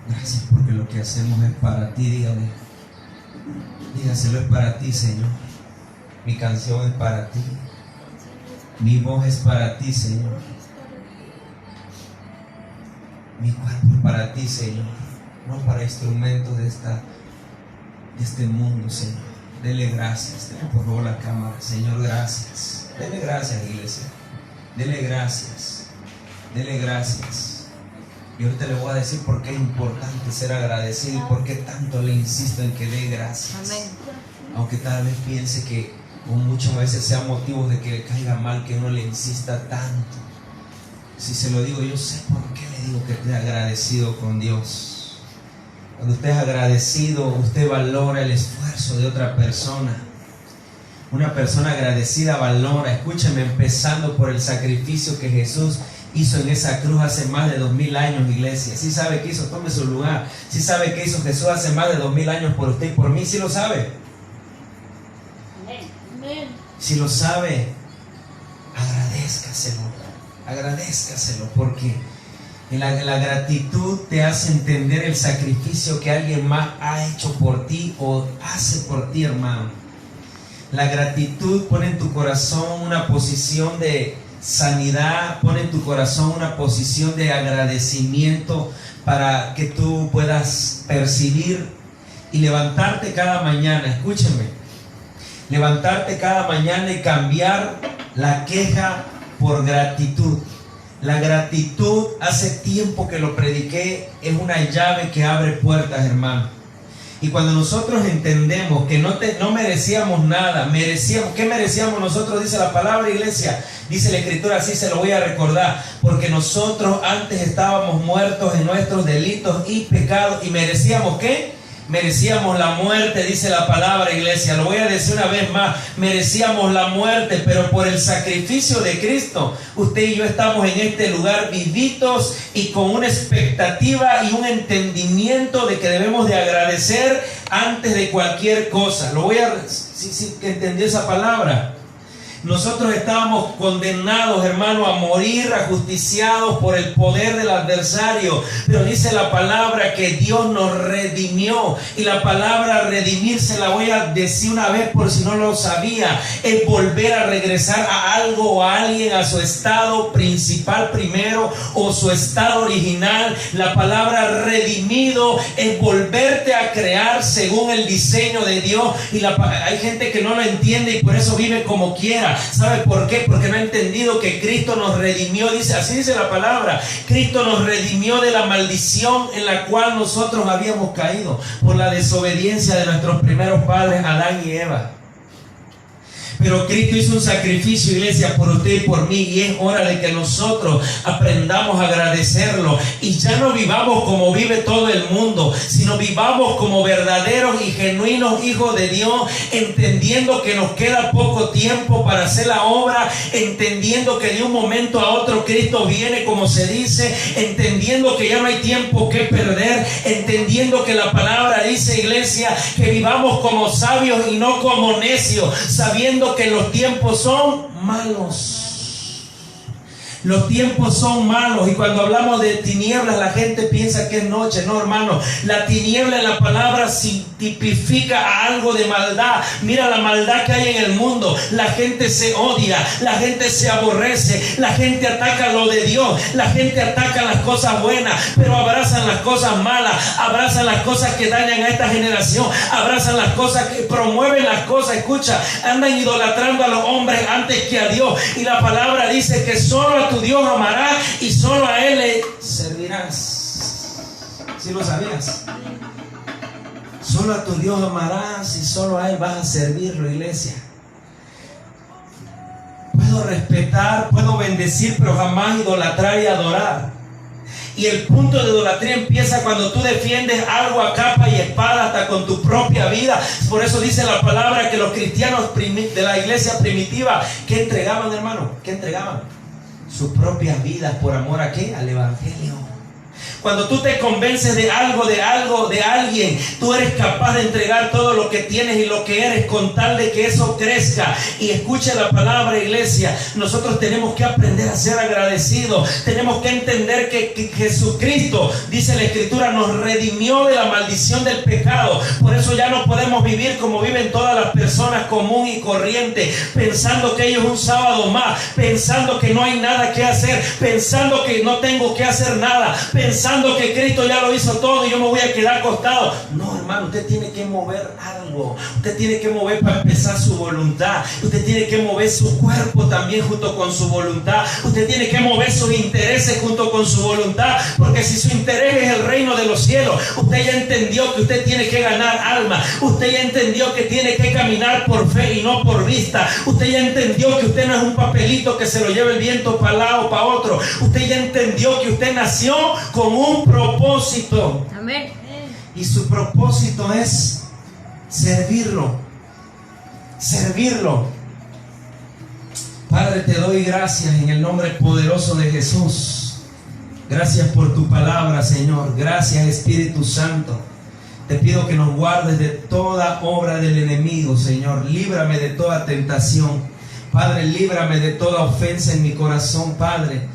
Gracias porque lo que hacemos es para ti. Dígale, dígaselo, es para ti, Señor. Mi canción es para ti. Mi voz es para ti, Señor. Mi cuerpo es para ti, Señor. No para instrumentos de este mundo, Señor. Dele gracias. Dele por favor la cámara. Señor, gracias. Dele gracias, iglesia. Dele gracias. Dele gracias. Y ahorita le voy a decir por qué es importante ser agradecido y por qué tanto le insisto en que dé gracias. Amén. Aunque tal vez piense que o muchas veces sea motivo de que le caiga mal que uno le insista tanto. Si se lo digo, yo sé por qué le digo que esté agradecido con Dios. Cuando usted es agradecido, usted valora el esfuerzo de otra persona. Una persona agradecida valora, escúcheme, empezando por el sacrificio que Jesús hizo en esa cruz hace más de 2000 años, iglesia. ¿Sí sabe qué hizo? Tome su lugar. ¿Sí sabe qué hizo Jesús hace más de 2000 años por usted y por mí? ¿Sí lo sabe? Amén. Si lo sabe, agradézcaselo. Agradézcaselo, porque la gratitud te hace entender el sacrificio que alguien más ha hecho por ti o hace por ti, hermano. La gratitud pone en tu corazón una posición de sanidad, pone en tu corazón una posición de agradecimiento para que tú puedas percibir y levantarte cada mañana. Escúcheme, levantarte cada mañana y cambiar la queja por gratitud. La gratitud, hace tiempo que lo prediqué, es una llave que abre puertas, hermano. Y cuando nosotros entendemos que no merecíamos nada, ¿qué merecíamos nosotros? Dice la palabra, iglesia, dice la escritura, así se lo voy a recordar, porque nosotros antes estábamos muertos en nuestros delitos y pecados, y merecíamos ¿qué? Merecíamos la muerte, dice la palabra, iglesia. Lo voy a decir una vez más, merecíamos la muerte, pero por el sacrificio de Cristo, usted y yo estamos en este lugar vivitos y con una expectativa y un entendimiento de que debemos de agradecer antes de cualquier cosa. Si entendió esa palabra. Nosotros estábamos condenados, hermano, a morir, ajusticiados por el poder del adversario. Pero dice la palabra que Dios nos redimió. Y la palabra redimir se la voy a decir una vez por si no lo sabía. Es volver a regresar a algo o a alguien a su estado principal primero o su estado original. La palabra redimido es volverte a crear según el diseño de Dios. Y hay gente que no lo entiende y por eso vive como quiera. ¿Sabe por qué? Porque no ha entendido que Cristo nos redimió. Así dice la palabra. Cristo nos redimió de la maldición en la cual nosotros habíamos caído por la desobediencia de nuestros primeros padres, Adán y Eva. Pero Cristo hizo un sacrificio, iglesia, por usted y por mí, y es hora de que nosotros aprendamos a agradecerlo y ya no vivamos como vive todo el mundo, sino vivamos como verdaderos y genuinos hijos de Dios, entendiendo que nos queda poco tiempo para hacer la obra, entendiendo que de un momento a otro Cristo viene, como se dice, entendiendo que ya no hay tiempo que perder, entendiendo que la palabra dice, iglesia, que vivamos como sabios y no como necios, sabiendo que los tiempos son malos. Los tiempos son malos. Y cuando hablamos de tinieblas, la gente piensa que es noche. No, hermano, la tiniebla en la palabra tipifica a algo de maldad. Mira la maldad que hay en el mundo. La gente se odia, la gente se aborrece, la gente ataca lo de Dios, la gente ataca las cosas buenas, pero abrazan las cosas malas, abrazan las cosas que dañan a esta generación, abrazan las cosas que promueven las cosas. Escucha, andan idolatrando a los hombres antes que a Dios. Y la palabra dice que solo a tu Dios amarás y solo a Él le servirás. ¿Sí lo sabías? Solo a tu Dios amarás y solo a Él vas a servirlo, iglesia. Puedo respetar, puedo bendecir, pero jamás idolatrar y adorar. Y el punto de idolatría empieza cuando tú defiendes algo a capa y espada, hasta con tu propia vida. Por eso dice la palabra que los cristianos de la iglesia primitiva, ¿qué entregaban, hermano? ¿Qué entregaban? Sus propias vidas por amor a ¿qué? Al evangelio. Cuando tú te convences de algo, de alguien, tú eres capaz de entregar todo lo que tienes y lo que eres con tal de que eso crezca. Y escuche la palabra, iglesia. Nosotros tenemos que aprender a ser agradecidos. Tenemos que entender que Jesucristo, dice la Escritura, nos redimió de la maldición del pecado. Por eso ya no podemos vivir como viven todas las personas común y corriente, pensando que ellos un sábado más, pensando que no hay nada que hacer, pensando que no tengo que hacer nada, pensando que Cristo ya lo hizo todo y yo me voy a quedar acostado. No, hermano, usted tiene que mover algo. Usted tiene que mover para empezar su voluntad. Usted tiene que mover su cuerpo también junto con su voluntad. Usted tiene que mover sus intereses junto con su voluntad, porque si su interés es el reino de los cielos, usted ya entendió que usted tiene que ganar alma. Usted ya entendió que tiene que caminar por fe y no por vista. Usted ya entendió que usted no es un papelito que se lo lleva el viento para un lado o para otro. Usted ya entendió que usted nació con un propósito. Amén. Y su propósito es servirlo. Servirlo. Padre, te doy gracias en el nombre poderoso de Jesús. Gracias por tu palabra, Señor. Gracias, Espíritu Santo. Te pido que nos guardes de toda obra del enemigo, Señor. Líbrame de toda tentación. Padre, líbrame de toda ofensa en mi corazón, Padre.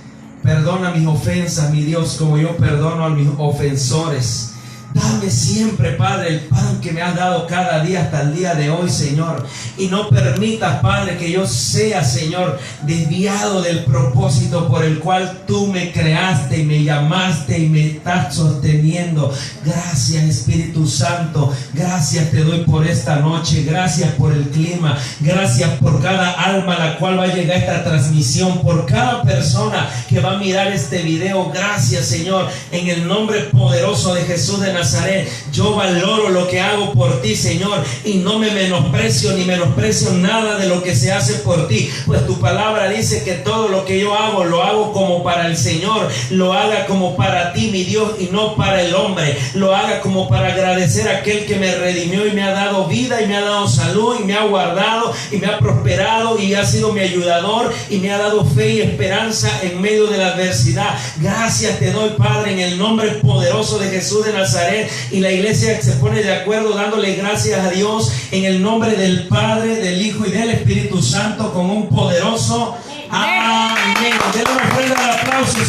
Perdona mis ofensas, mi Dios, como yo perdono a mis ofensores. Dame siempre, Padre, el pan que me has dado cada día hasta el día de hoy, Señor. Y no permitas, Padre, que yo sea, Señor, desviado del propósito por el cual tú me creaste y me llamaste y me estás sosteniendo. Gracias, Espíritu Santo. Gracias te doy por esta noche. Gracias por el clima. Gracias por cada alma a la cual va a llegar esta transmisión. Por cada persona que va a mirar este video. Gracias, Señor. En el nombre poderoso de Jesús de Nazaret, yo valoro lo que hago por ti, Señor, y no me menosprecio ni menosprecio nada de lo que se hace por ti, pues tu palabra dice que todo lo que yo hago lo hago como para el Señor, lo haga como para ti, mi Dios, y no para el hombre, lo haga como para agradecer a aquel que me redimió y me ha dado vida y me ha dado salud y me ha guardado y me ha prosperado y ha sido mi ayudador y me ha dado fe y esperanza en medio de la adversidad. Gracias te doy, Padre, en el nombre poderoso de Jesús de Nazaret. Y la iglesia se pone de acuerdo dándole gracias a Dios en el nombre del Padre, del Hijo y del Espíritu Santo con un poderoso amén. Denle una ofrenda de aplausos.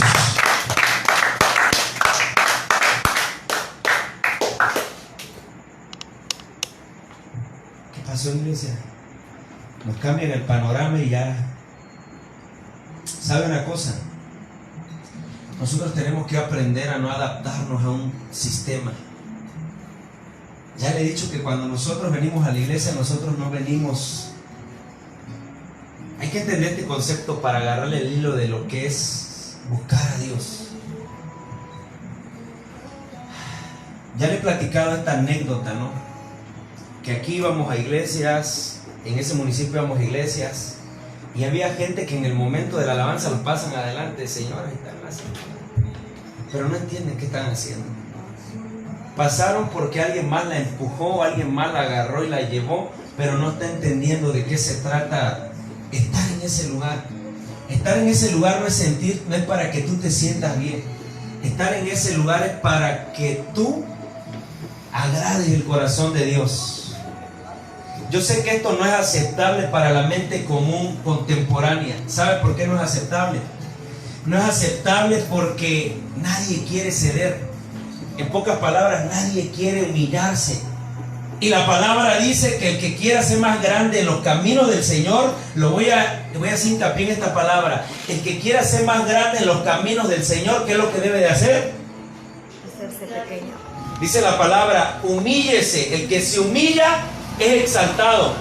¿Qué pasó, iglesia? Nos cambian el panorama y ya. ¿Sabe una cosa? Nosotros tenemos que aprender a no adaptarnos a un sistema. Ya le he dicho que cuando nosotros venimos a la iglesia, nosotros no venimos. Hay que entender este concepto para agarrarle el hilo de lo que es buscar a Dios. Ya le he platicado esta anécdota, ¿no? Que aquí íbamos a iglesias, en ese municipio íbamos a iglesias, y había gente que en el momento de la alabanza los pasan adelante, señora, y están haciendo, pero no entienden qué están haciendo. Pasaron porque alguien más la empujó, alguien más la agarró y la llevó, pero no está entendiendo de qué se trata estar en ese lugar. Estar en ese lugar no es sentir, no es para que tú te sientas bien. Estar en ese lugar es para que tú agrades el corazón de Dios. Yo sé que esto no es aceptable para la mente común contemporánea. ¿Sabe por qué no es aceptable? No es aceptable porque nadie quiere ceder. En pocas palabras, nadie quiere humillarse. Y la palabra dice que el que quiera ser más grande en los caminos del Señor, le voy a hacer hincapié en esta palabra. El que quiera ser más grande en los caminos del Señor, ¿qué es lo que debe de hacer? Hacerse pequeño. Dice la palabra, humíllese. El que se humilla es exaltado.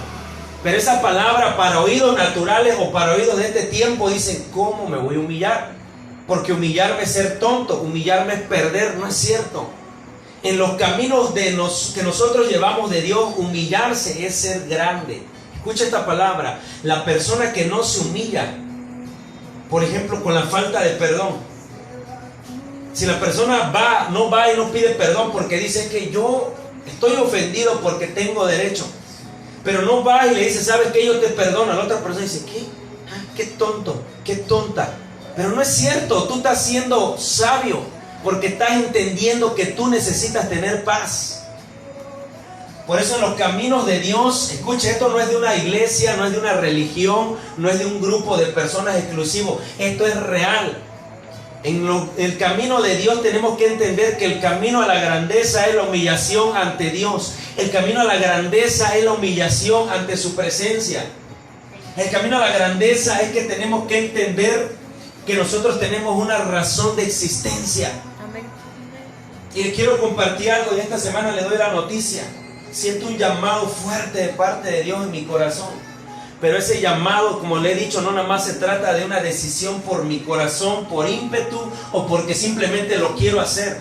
Pero esa palabra para oídos naturales o para oídos de este tiempo dicen, ¿cómo me voy a humillar? Porque humillarme es ser tonto, humillarme es perder, no es cierto. En los caminos que nosotros llevamos de Dios, humillarse es ser grande. Escucha esta palabra, la persona que no se humilla, por ejemplo, con la falta de perdón. Si la persona no va y no pide perdón porque dice que yo estoy ofendido porque tengo derecho, pero no va y le dice, ¿sabes qué? Yo te perdono. La otra persona dice, ¿qué? Qué tonto, qué tonta. Pero no es cierto, tú estás siendo sabio. porque estás entendiendo que tú necesitas tener paz. Por eso en los caminos de Dios, escuche, esto no es de una iglesia, no es de una religión, no es de un grupo de personas exclusivos, esto es real. En el camino de Dios tenemos que entender que el camino a la grandeza es la humillación ante Dios. El camino a la grandeza es la humillación ante su presencia. El camino a la grandeza es que tenemos que entender que nosotros tenemos una razón de existencia. Amén. Y les quiero compartir algo y esta semana le doy la noticia. Siento un llamado fuerte de parte de Dios en mi corazón. Pero ese llamado, como le he dicho, no nada más se trata de una decisión por mi corazón, por ímpetu o porque simplemente lo quiero hacer.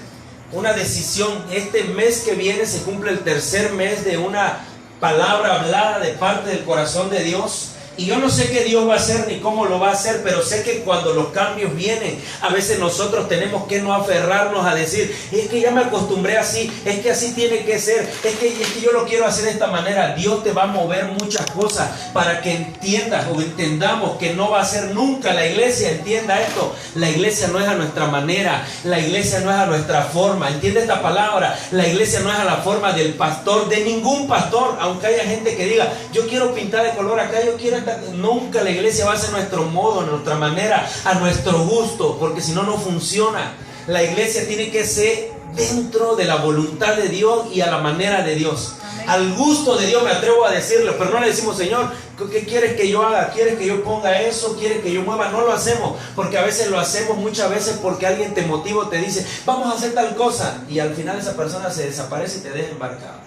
Una decisión, este mes que viene se cumple el 3er mes de una palabra hablada de parte del corazón de Dios. Y yo no sé qué Dios va a hacer ni cómo lo va a hacer, pero sé que cuando los cambios vienen, a veces nosotros tenemos que no aferrarnos a decir, es que ya me acostumbré así, es que así tiene que ser, es que yo lo quiero hacer de esta manera. Dios te va a mover muchas cosas para que entiendas o entendamos que no va a ser nunca la iglesia. Entienda esto, la iglesia no es a nuestra manera, la iglesia no es a nuestra forma. Entiende esta palabra, la iglesia no es a la forma del pastor, de ningún pastor, aunque haya gente que diga, yo quiero pintar de color acá, yo quiero esta. Nunca la iglesia va a ser nuestro modo, nuestra manera, a nuestro gusto, porque si no, no funciona. La iglesia tiene que ser dentro de la voluntad de Dios y a la manera de Dios. Amén. Al gusto de Dios, me atrevo a decirlo, pero no le decimos, Señor, ¿qué quieres que yo haga? ¿Quieres que yo ponga eso? ¿Quieres que yo mueva? No lo hacemos, porque a veces lo hacemos muchas veces porque alguien te motiva, te dice, vamos a hacer tal cosa, y al final esa persona se desaparece y te deja embarcado.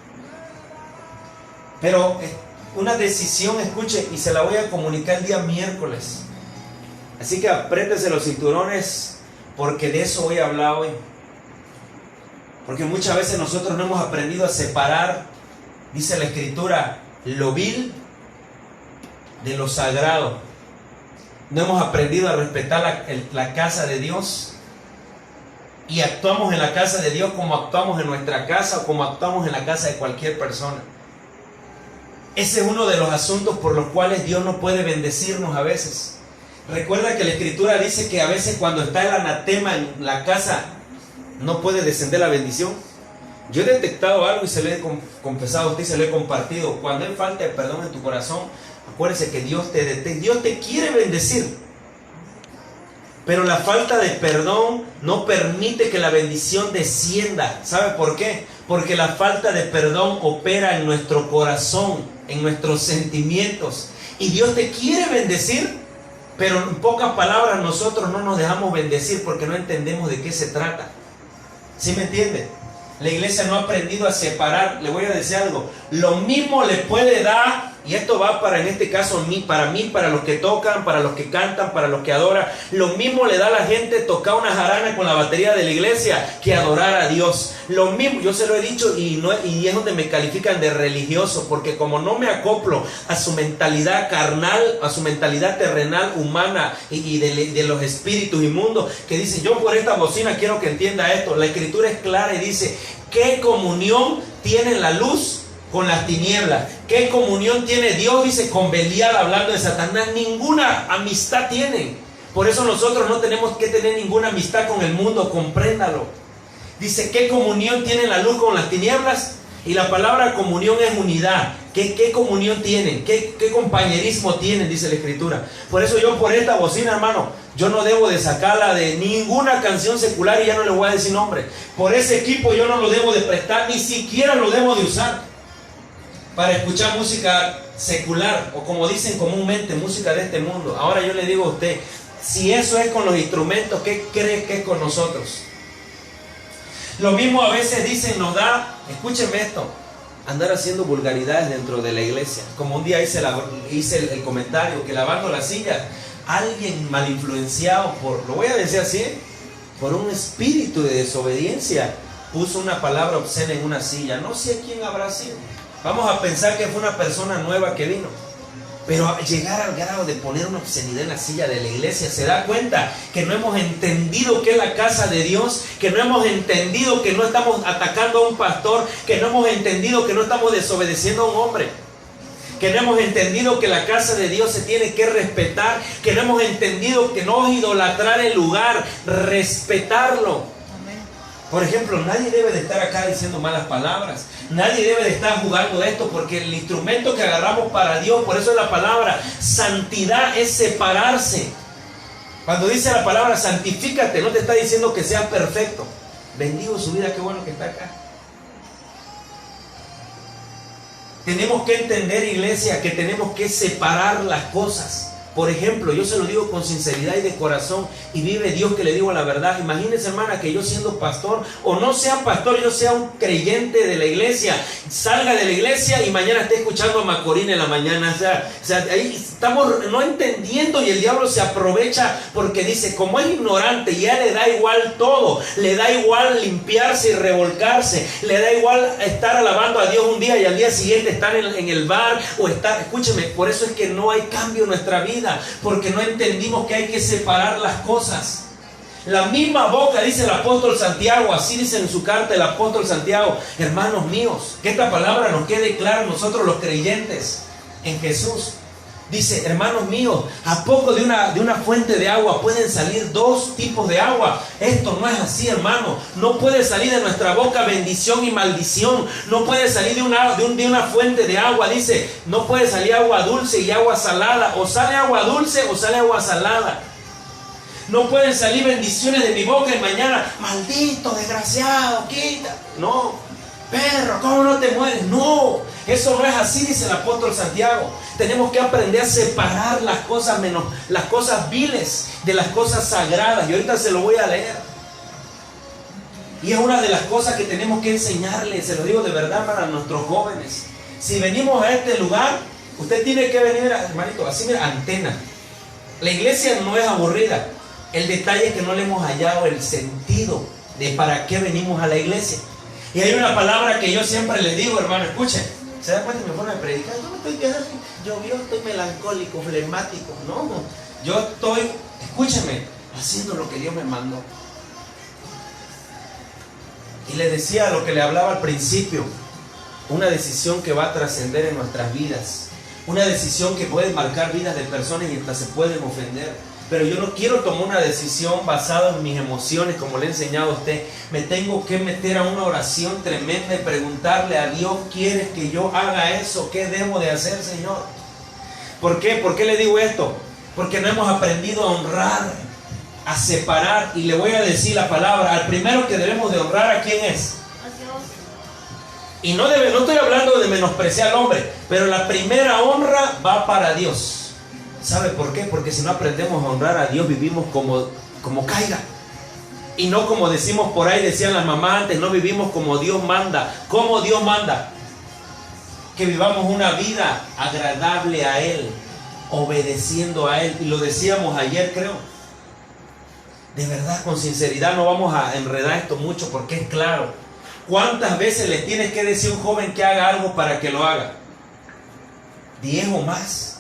Pero una decisión, escuche, y se la voy a comunicar el día miércoles. Así que apriétese los cinturones, porque de eso voy a hablar hoy. Porque muchas veces nosotros no hemos aprendido a separar, dice la Escritura, lo vil de lo sagrado. No hemos aprendido a respetar la casa de Dios. Y actuamos en la casa de Dios como actuamos en nuestra casa o como actuamos en la casa de cualquier persona. Ese es uno de los asuntos por los cuales Dios no puede bendecirnos a veces. Recuerda que la Escritura dice que a veces cuando está el anatema en la casa no puede descender la bendición. Yo he detectado algo y se lo he confesado a usted y se lo he compartido. Cuando hay falta de perdón en tu corazón, acuérdese que Dios te quiere bendecir. Pero la falta de perdón no permite que la bendición descienda. ¿Sabe por qué? Porque la falta de perdón opera en nuestro corazón, en nuestros sentimientos. Y Dios te quiere bendecir, pero en pocas palabras nosotros no nos dejamos bendecir porque no entendemos de qué se trata. ¿Sí me entiende? La iglesia no ha aprendido a separar. Le voy a decir algo. Lo mismo le puede dar, y esto va para, en este caso, para mí, para los que tocan, para los que cantan, para los que adoran. Lo mismo le da a la gente tocar una jarana con la batería de la iglesia que adorar a Dios. Lo mismo, yo se lo he dicho y es donde me califican de religioso, porque como no me acoplo a su mentalidad carnal, a su mentalidad terrenal, humana y de los espíritus inmundos, que dicen, yo por esta bocina quiero que entienda esto. La Escritura es clara y dice, ¿qué comunión tiene la luz con las tinieblas? ¿Qué comunión tiene Dios? Dice, con Belial, hablando de Satanás. Ninguna amistad tienen. Por eso nosotros no tenemos que tener ninguna amistad con el mundo, compréndalo. Dice, ¿qué comunión tiene la luz con las tinieblas? Y la palabra comunión es unidad. ¿Qué comunión tienen? ¿Qué compañerismo tienen? Dice la Escritura. Por eso yo por esta bocina, hermano, yo no debo de sacarla de ninguna canción secular y ya no le voy a decir nombre. Por ese equipo yo no lo debo de prestar, ni siquiera lo debo de usar para escuchar música secular, o como dicen comúnmente, música de este mundo. Ahora yo le digo a usted, si eso es con los instrumentos, ¿qué cree que es con nosotros? Lo mismo a veces dicen, nos da, escúcheme esto, andar haciendo vulgaridades dentro de la iglesia. Como un día hice el comentario, que lavando las sillas, alguien mal influenciado lo voy a decir así, por un espíritu de desobediencia, puso una palabra obscena en una silla. No sé quién habrá sido. Vamos a pensar que fue una persona nueva que vino. Pero llegar al grado de poner una obscenidad en la silla de la iglesia, se da cuenta que no hemos entendido qué es la casa de Dios, que no hemos entendido que no estamos atacando a un pastor, que no hemos entendido que no estamos desobedeciendo a un hombre, que no hemos entendido que la casa de Dios se tiene que respetar, que no hemos entendido que no es idolatrar el lugar, respetarlo. Por ejemplo, nadie debe de estar acá diciendo malas palabras. Nadie debe de estar jugando de esto, porque el instrumento que agarramos para Dios, por eso es la palabra, santidad es separarse. Cuando dice la palabra santifícate, no te está diciendo que seas perfecto. Bendigo su vida, qué bueno que está acá. Tenemos que entender, iglesia, que tenemos que separar las cosas. Por ejemplo, yo se lo digo con sinceridad y de corazón, y vive Dios que le digo la verdad. Imagínense, hermana, que yo siendo pastor, o no sea pastor, yo sea un creyente de la iglesia, salga de la iglesia y mañana esté escuchando a Macorís en la mañana. O sea, ahí estamos no entendiendo, y el diablo se aprovecha porque dice, como es ignorante, ya le da igual todo, le da igual limpiarse y revolcarse, le da igual estar alabando a Dios un día y al día siguiente estar en el bar, o estar, escúcheme, por eso es que no hay cambio en nuestra vida, porque no entendimos que hay que separar las cosas. La misma boca, dice el apóstol Santiago, así dice en su carta el apóstol Santiago, hermanos míos, que esta palabra nos quede clara a nosotros los creyentes en Jesús. Dice, hermanos míos, ¿a poco de una fuente de agua pueden salir dos tipos de agua? Esto no es así, hermano. No puede salir de nuestra boca bendición y maldición. No puede salir de una fuente de agua. Dice, no puede salir agua dulce y agua salada. O sale agua dulce o sale agua salada. No pueden salir bendiciones de mi boca y mañana, maldito, desgraciado, quita. No, perro, ¿cómo no te mueres? No, eso no es así, dice el apóstol Santiago. Tenemos que aprender a separar las cosas las cosas viles de las cosas sagradas. Y ahorita se lo voy a leer. Y es una de las cosas que tenemos que enseñarles, se lo digo de verdad, para nuestros jóvenes. Si venimos a este lugar, usted tiene que venir, hermanito, así mira, antena. La iglesia no es aburrida. El detalle es que no le hemos hallado el sentido de para qué venimos a la iglesia. Y hay una palabra que yo siempre les digo, hermano, escuchen. ¿Se dan cuenta de mi forma de predicar? Yo no estoy quedando, yo estoy melancólico, flemático. No, yo estoy, escúcheme, haciendo lo que Dios me mandó. Y le decía lo que le hablaba al principio, una decisión que va a trascender en nuestras vidas. Una decisión que puede marcar vidas de personas y hasta se pueden ofender. Pero yo no quiero tomar una decisión basada en mis emociones, como le he enseñado a usted. Me tengo que meter a una oración tremenda y preguntarle a Dios, ¿quieres que yo haga eso? ¿Qué debo de hacer, Señor? ¿Por qué? ¿Por qué le digo esto? Porque no hemos aprendido a honrar, a separar. Y le voy a decir la palabra, al primero que debemos de honrar, ¿a quién es? Y no estoy hablando de menospreciar al hombre, pero la primera honra va para Dios. ¿Sabe por qué? Porque si no aprendemos a honrar a Dios, vivimos como caiga. Y no como decimos por ahí, decían las mamás antes, no vivimos como Dios manda. ¿Cómo Dios manda? Que vivamos una vida agradable a Él, obedeciendo a Él. Y lo decíamos ayer, creo. De verdad, con sinceridad, no vamos a enredar esto mucho porque es claro. ¿Cuántas veces le tienes que decir a un joven que haga algo para que lo haga? 10 o más.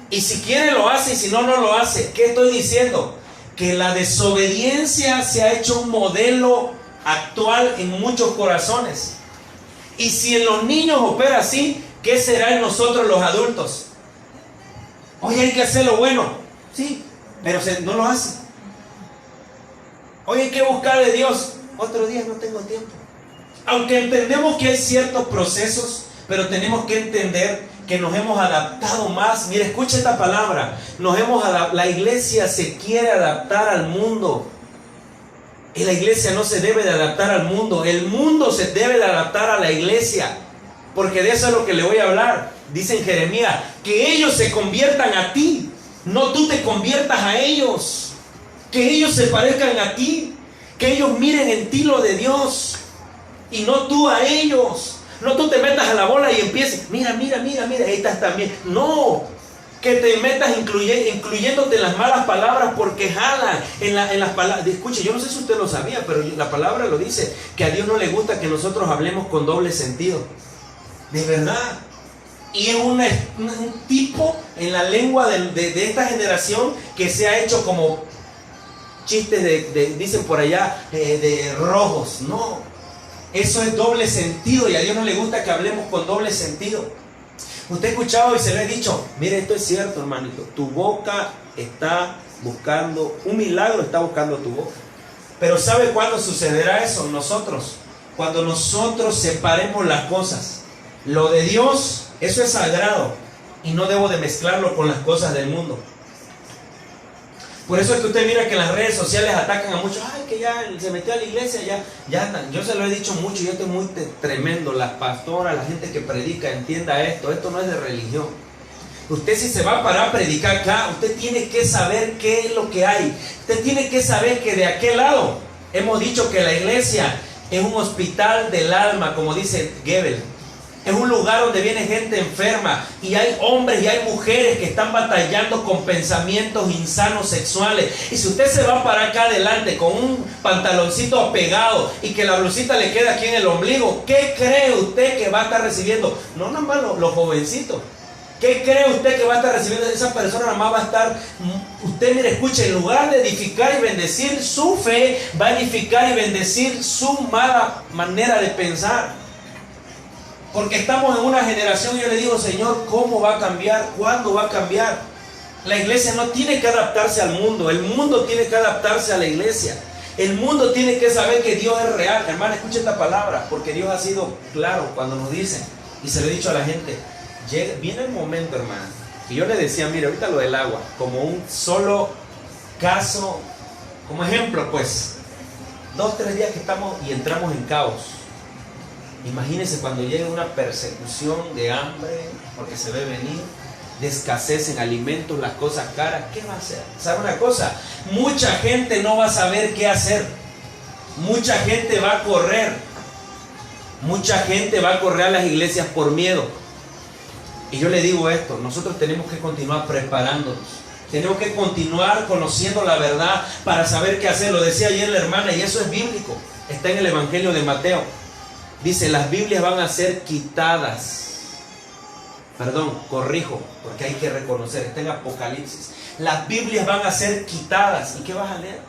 Y si quiere lo hace, y si no, no lo hace. ¿Qué estoy diciendo? Que la desobediencia se ha hecho un modelo actual en muchos corazones. Y si en los niños opera así, ¿qué será en nosotros los adultos? Oye, hay que hacer lo bueno. Sí, pero no lo hace. Oye, hay que buscar de Dios. Otro día no tengo tiempo. Aunque entendemos que hay ciertos procesos, pero tenemos que entender que nos hemos adaptado más. Mire, escucha esta palabra. La iglesia se quiere adaptar al mundo. Y la iglesia no se debe de adaptar al mundo. El mundo se debe de adaptar a la iglesia. Porque de eso es lo que le voy a hablar. Dice en Jeremías, que ellos se conviertan a ti. No tú te conviertas a ellos. Que ellos se parezcan a ti. Que ellos miren en ti lo de Dios. Y no tú a ellos. No tú te metas a la bola y empieces, mira, ahí estás también. No, que te metas incluyéndote en las malas palabras porque jalan en las palabras. Escuche, yo no sé si usted lo sabía, pero la palabra lo dice, que a Dios no le gusta que nosotros hablemos con doble sentido. De verdad. Y es un tipo en la lengua de esta generación que se ha hecho como chistes dicen por allá, de rojos. No. Eso es doble sentido y a Dios no le gusta que hablemos con doble sentido. Usted ha escuchado y se le ha dicho, mire, esto es cierto, hermanito, tu boca está buscando, un milagro está buscando tu boca. Pero ¿sabe cuándo sucederá eso? Nosotros. Cuando nosotros separemos las cosas. Lo de Dios, eso es sagrado. Y no debo de mezclarlo con las cosas del mundo. Por eso es que usted mira que en las redes sociales atacan a muchos. Ay, que ya se metió a la iglesia, ya. Yo se lo he dicho mucho y esto es muy tremendo. Las pastoras, la gente que predica, entienda esto. Esto no es de religión. Usted si se va a parar a predicar acá, usted tiene que saber qué es lo que hay. Usted tiene que saber que de aquel lado, hemos dicho que la iglesia es un hospital del alma, como dice Goebbels. Es un lugar donde viene gente enferma y hay hombres y hay mujeres que están batallando con pensamientos insanos sexuales. Y si usted se va para acá adelante con un pantaloncito apegado y que la blusita le queda aquí en el ombligo, ¿qué cree usted que va a estar recibiendo? No nada más los jovencitos. ¿Qué cree usted que va a estar recibiendo? Esa persona nada más va a estar, usted mire, escuche, en lugar de edificar y bendecir su fe, va a edificar y bendecir su mala manera de pensar. Porque estamos en una generación y yo le digo, Señor, ¿cómo va a cambiar? ¿Cuándo va a cambiar? La iglesia no tiene que adaptarse al mundo, el mundo tiene que adaptarse a la iglesia. El mundo tiene que saber que Dios es real. Hermana, escuche esta palabra, porque Dios ha sido claro cuando nos dice, y se lo he dicho a la gente, viene el momento, hermana, que yo le decía, mire, ahorita lo del agua, como un solo caso, como ejemplo, pues, 2, 3 días que estamos y entramos en caos. Imagínense cuando llegue una persecución de hambre, porque se ve venir, de escasez en alimentos, las cosas caras, ¿qué va a hacer? ¿Sabe una cosa? Mucha gente no va a saber qué hacer. Mucha gente va a correr. Mucha gente va a correr a las iglesias por miedo. Y yo le digo esto, nosotros tenemos que continuar preparándonos. Tenemos que continuar conociendo la verdad para saber qué hacer. Lo decía ayer la hermana y eso es bíblico. Está en el Evangelio de Mateo. Dice, las Biblias van a ser quitadas. Perdón, corrijo, porque hay que reconocer, está en Apocalipsis. Las Biblias van a ser quitadas. ¿Y qué vas a leer?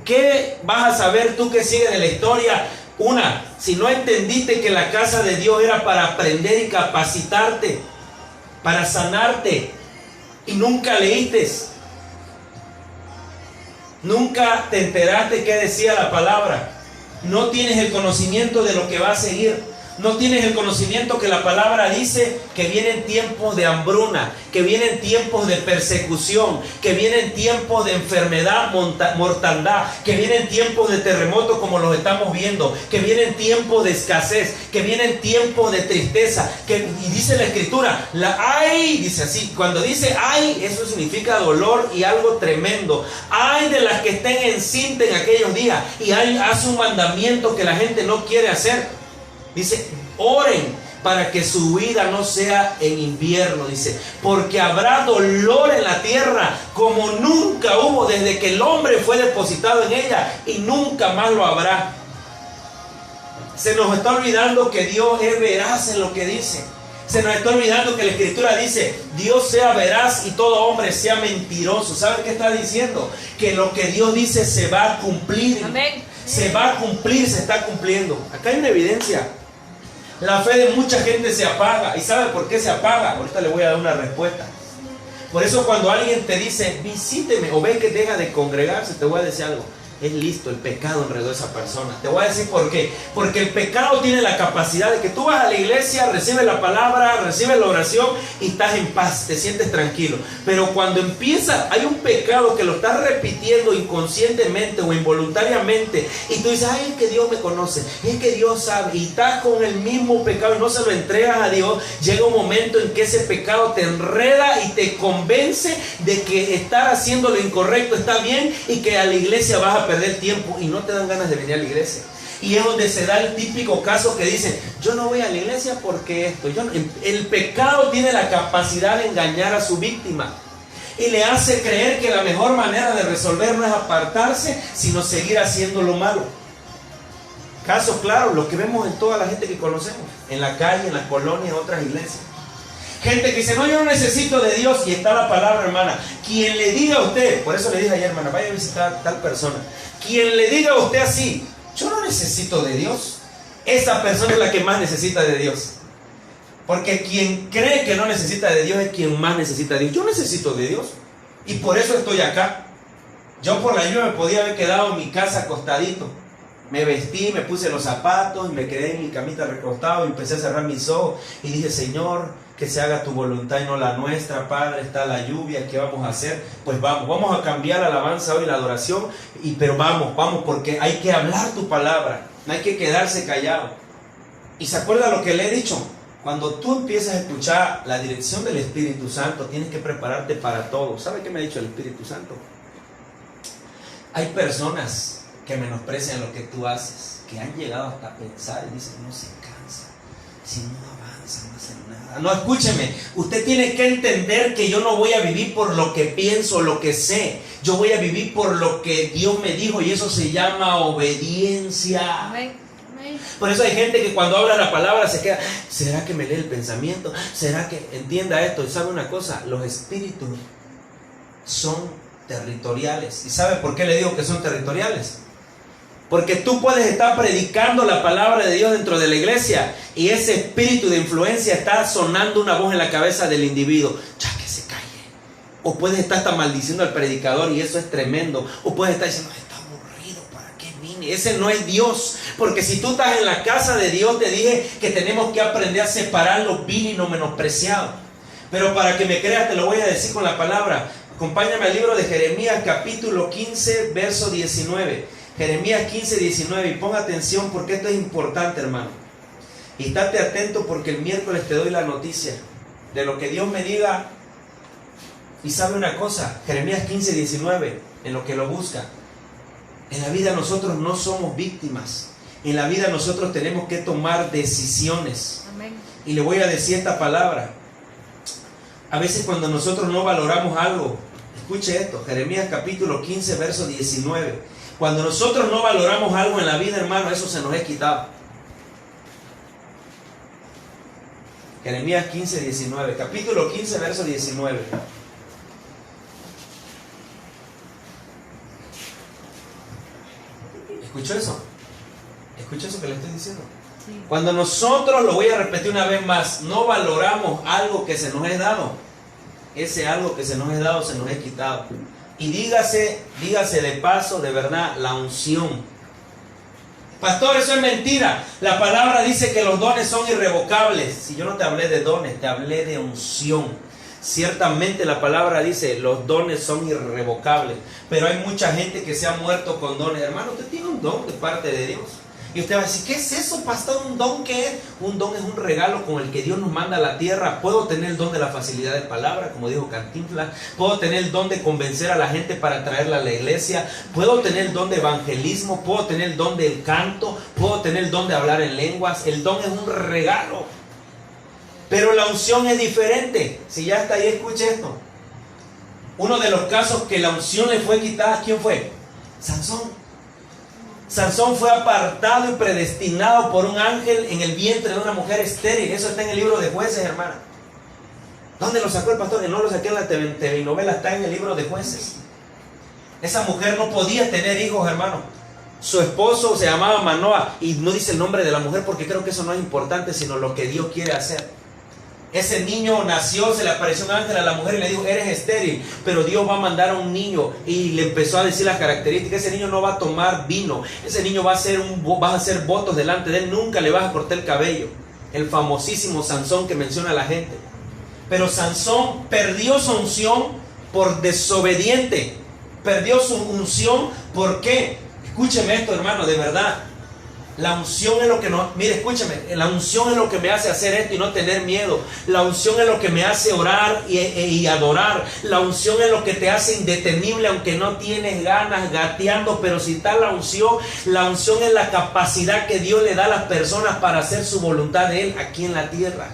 ¿Qué vas a saber tú que sigues de la historia? Si no entendiste que la casa de Dios era para aprender y capacitarte, para sanarte, y nunca leíste, nunca te enteraste qué decía la palabra, no tienes el conocimiento de lo que va a seguir, no tienes el conocimiento que la palabra dice que vienen tiempos de hambruna, que vienen tiempos de persecución, que vienen tiempos de enfermedad, mortandad, que vienen tiempos de terremotos como los estamos viendo, que vienen tiempos de escasez, que vienen tiempos de tristeza, y dice la escritura, dice así, cuando dice ay, eso significa dolor y algo tremendo. Ay de las que estén encinta en aquellos días, y hace un mandamiento que la gente no quiere hacer. Dice, oren para que su vida no sea en invierno, dice, porque habrá dolor en la tierra como nunca hubo desde que el hombre fue depositado en ella y nunca más lo habrá. Se nos está olvidando que Dios es veraz en lo que dice. Se nos está olvidando que la escritura dice, Dios sea veraz y todo hombre sea mentiroso. ¿Sabe qué está diciendo? Que lo que Dios dice se va a cumplir. Amén. Se va a cumplir, se está cumpliendo. Acá hay una evidencia. La fe de mucha gente se apaga. ¿Y sabe por qué se apaga? Ahorita le voy a dar una respuesta. Por eso cuando alguien te dice, visíteme, o ve que deja de congregarse, te voy a decir algo. Es listo, el pecado enredó a esa persona. Te voy a decir por qué. Porque el pecado tiene la capacidad de que tú vas a la iglesia, recibes la palabra, recibes la oración y estás en paz, te sientes tranquilo. Pero cuando empieza, hay un pecado que lo estás repitiendo inconscientemente o involuntariamente y tú dices, ay, es que Dios me conoce, es que Dios sabe, y estás con el mismo pecado y no se lo entregas a Dios, llega un momento en que ese pecado te enreda y te convence de que estar haciendo lo incorrecto está bien y que a la iglesia vas a perder tiempo y no te dan ganas de venir a la iglesia. Y es donde se da el típico caso que dicen, yo no voy a la iglesia porque esto. El pecado tiene la capacidad de engañar a su víctima y le hace creer que la mejor manera de resolver no es apartarse, sino seguir haciendo lo malo. Caso claro, lo que vemos en toda la gente que conocemos, en la calle, en las colonias, en otras iglesias. Gente que dice, no, yo no necesito de Dios. Y está la palabra, hermana. Quien le diga a usted, por eso le dije ayer, hermana, vaya a visitar a tal persona. Quien le diga a usted así, yo no necesito de Dios, esa persona es la que más necesita de Dios. Porque quien cree que no necesita de Dios es quien más necesita de Dios. Yo necesito de Dios y por eso estoy acá. Yo por la lluvia me podía haber quedado en mi casa acostadito. Me vestí, me puse los zapatos y me quedé en mi camita recostado y empecé a cerrar mis ojos y dije, Señor, que se haga tu voluntad y no la nuestra. Padre, está la lluvia, ¿qué vamos a hacer? Pues vamos a cambiar la alabanza hoy, la adoración, pero vamos, porque hay que hablar tu palabra, no hay que quedarse callado. ¿Y se acuerda lo que le he dicho? Cuando tú empiezas a escuchar la dirección del Espíritu Santo, tienes que prepararte para todo. ¿Sabe qué me ha dicho el Espíritu Santo? Hay personas que menosprecian lo que tú haces, que han llegado hasta a pensar y dicen, no se cansa, si no avanza, no hace nada. No, escúcheme, usted tiene que entender que yo no voy a vivir por lo que pienso, lo que sé. Yo voy a vivir por lo que Dios me dijo, y eso se llama obediencia. Amén. Por eso hay gente que cuando habla la palabra se queda, ¿será que me lee el pensamiento? ¿Será que entienda esto? Y sabe una cosa, los espíritus son territoriales. ¿Y sabe por qué le digo que son territoriales? Porque tú puedes estar predicando la palabra de Dios dentro de la iglesia y ese espíritu de influencia está sonando una voz en la cabeza del individuo. Ya que se calle. O puedes estar hasta maldiciendo al predicador y eso es tremendo. O puedes estar diciendo, está aburrido, ¿para qué vine? Ese no es Dios. Porque si tú estás en la casa de Dios, te dije que tenemos que aprender a separar lo vil y lo menospreciado. Pero para que me creas te lo voy a decir con la palabra. Acompáñame al libro de Jeremías capítulo 15 verso 19. Jeremías 15, 19, y ponga atención porque esto es importante, hermano. Y estate atento porque el miércoles te doy la noticia de lo que Dios me diga. Y sabe una cosa, Jeremías 15, 19, en lo que lo busca. En la vida nosotros no somos víctimas. En la vida nosotros tenemos que tomar decisiones. Amén. Y le voy a decir esta palabra. A veces cuando nosotros no valoramos algo, escuche esto, Jeremías capítulo 15, verso 19. Cuando nosotros no valoramos algo en la vida, hermano, eso se nos es quitado. Jeremías 15, 19. Capítulo 15, verso 19. ¿Escuchó eso? ¿Escuchó eso que le estoy diciendo? Sí. Cuando nosotros, lo voy a repetir una vez más, no valoramos algo que se nos es dado, ese algo que se nos es dado se nos es quitado. Y dígase de paso, de verdad, la unción. Pastor, eso es mentira. La palabra dice que los dones son irrevocables. Si yo no te hablé de dones, te hablé de unción. Ciertamente la palabra dice, los dones son irrevocables. Pero hay mucha gente que se ha muerto con dones. Hermano, usted tiene un don de parte de Dios. Y usted va a decir, ¿qué es eso, pastor? ¿Un don qué es? Un don es un regalo con el que Dios nos manda a la tierra. Puedo tener el don de la facilidad de palabra, como dijo Cantinflas. Puedo tener el don de convencer a la gente para traerla a la iglesia. Puedo tener el don de evangelismo. Puedo tener el don del canto. Puedo tener el don de hablar en lenguas. El don es un regalo. Pero la unción es diferente. Si ya está ahí, escuche esto. Uno de los casos que la unción le fue quitada, ¿quién fue? Sansón. Sansón fue apartado y predestinado por un ángel en el vientre de una mujer estéril. Eso está en el libro de Jueces, hermana. ¿Dónde lo sacó el pastor? No lo saqué en la telenovela, está en el libro de Jueces. Esa mujer no podía tener hijos, hermano. Su esposo se llamaba Manoah y no dice el nombre de la mujer porque creo que eso no es importante, sino lo que Dios quiere hacer. Ese niño nació, se le apareció un ángel a la mujer y le dijo, eres estéril, pero Dios va a mandar a un niño. Y le empezó a decir las características. Ese niño no va a tomar vino, ese niño vas a hacer votos delante de él, nunca le vas a cortar el cabello. El famosísimo Sansón que menciona la gente. Pero Sansón perdió su unción por desobediente. Perdió su unción, ¿por qué? Escúcheme esto, hermano, de verdad. La unción es lo que no, mire, escúchame, la unción es lo que me hace hacer esto y no tener miedo. La unción es lo que me hace orar y adorar. La unción es lo que te hace indetenible aunque no tienes ganas, gateando, pero si está la unción es la capacidad que Dios le da a las personas para hacer su voluntad de Él aquí en la tierra.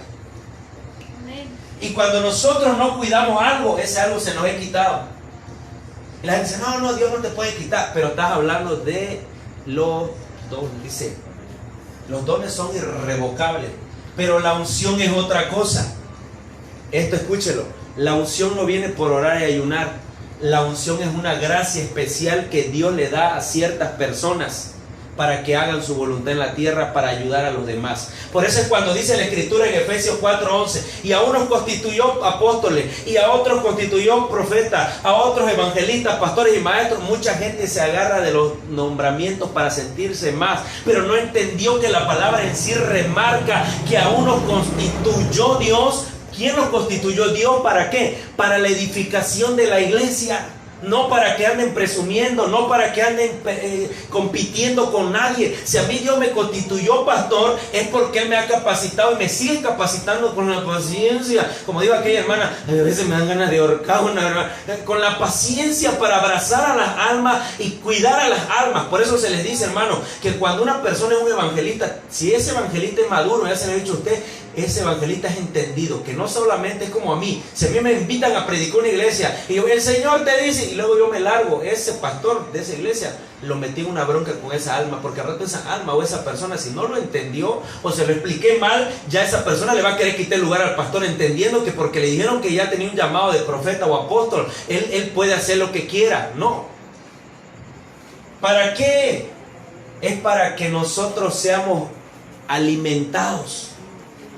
Amén. Y cuando nosotros no cuidamos algo, ese algo se nos es quitado. Y la gente dice, no, Dios no te puede quitar, pero estás hablando de los dones. Dice, los dones son irrevocables, pero la unción es otra cosa. Esto escúchelo, la unción no viene por orar y ayunar. La unción es una gracia especial que Dios le da a ciertas personas para que hagan su voluntad en la tierra, para ayudar a los demás. Por eso es cuando dice la Escritura en Efesios 4:11, y a unos constituyó apóstoles, y a otros constituyó profetas, a otros evangelistas, pastores y maestros. Mucha gente se agarra de los nombramientos para sentirse más, pero no entendió que la palabra en sí remarca que a unos constituyó Dios. ¿Quién los constituyó? Dios. ¿Para qué? Para la edificación de la iglesia. No para que anden presumiendo, no para que anden compitiendo con nadie. Si a mí Dios me constituyó pastor, es porque Él me ha capacitado y me sigue capacitando con la paciencia. Como digo aquella hermana, a veces me dan ganas de ahorcar una hermana. Con la paciencia para abrazar a las almas y cuidar a las almas. Por eso se les dice, hermano, que cuando una persona es un evangelista, si ese evangelista es maduro, ya se lo he dicho a usted, ese evangelista es entendido, que no solamente es como a mí. Si a mí me invitan a predicar una iglesia y yo, el Señor te dice, y luego yo me largo, ese pastor de esa iglesia lo metí en una bronca con esa alma, porque al rato esa alma o esa persona, si no lo entendió o se lo expliqué mal, ya esa persona le va a querer quitar el lugar al pastor, entendiendo que porque le dijeron que ya tenía un llamado de profeta o apóstol, él puede hacer lo que quiera. No. ¿Para qué? Es para que nosotros seamos alimentados,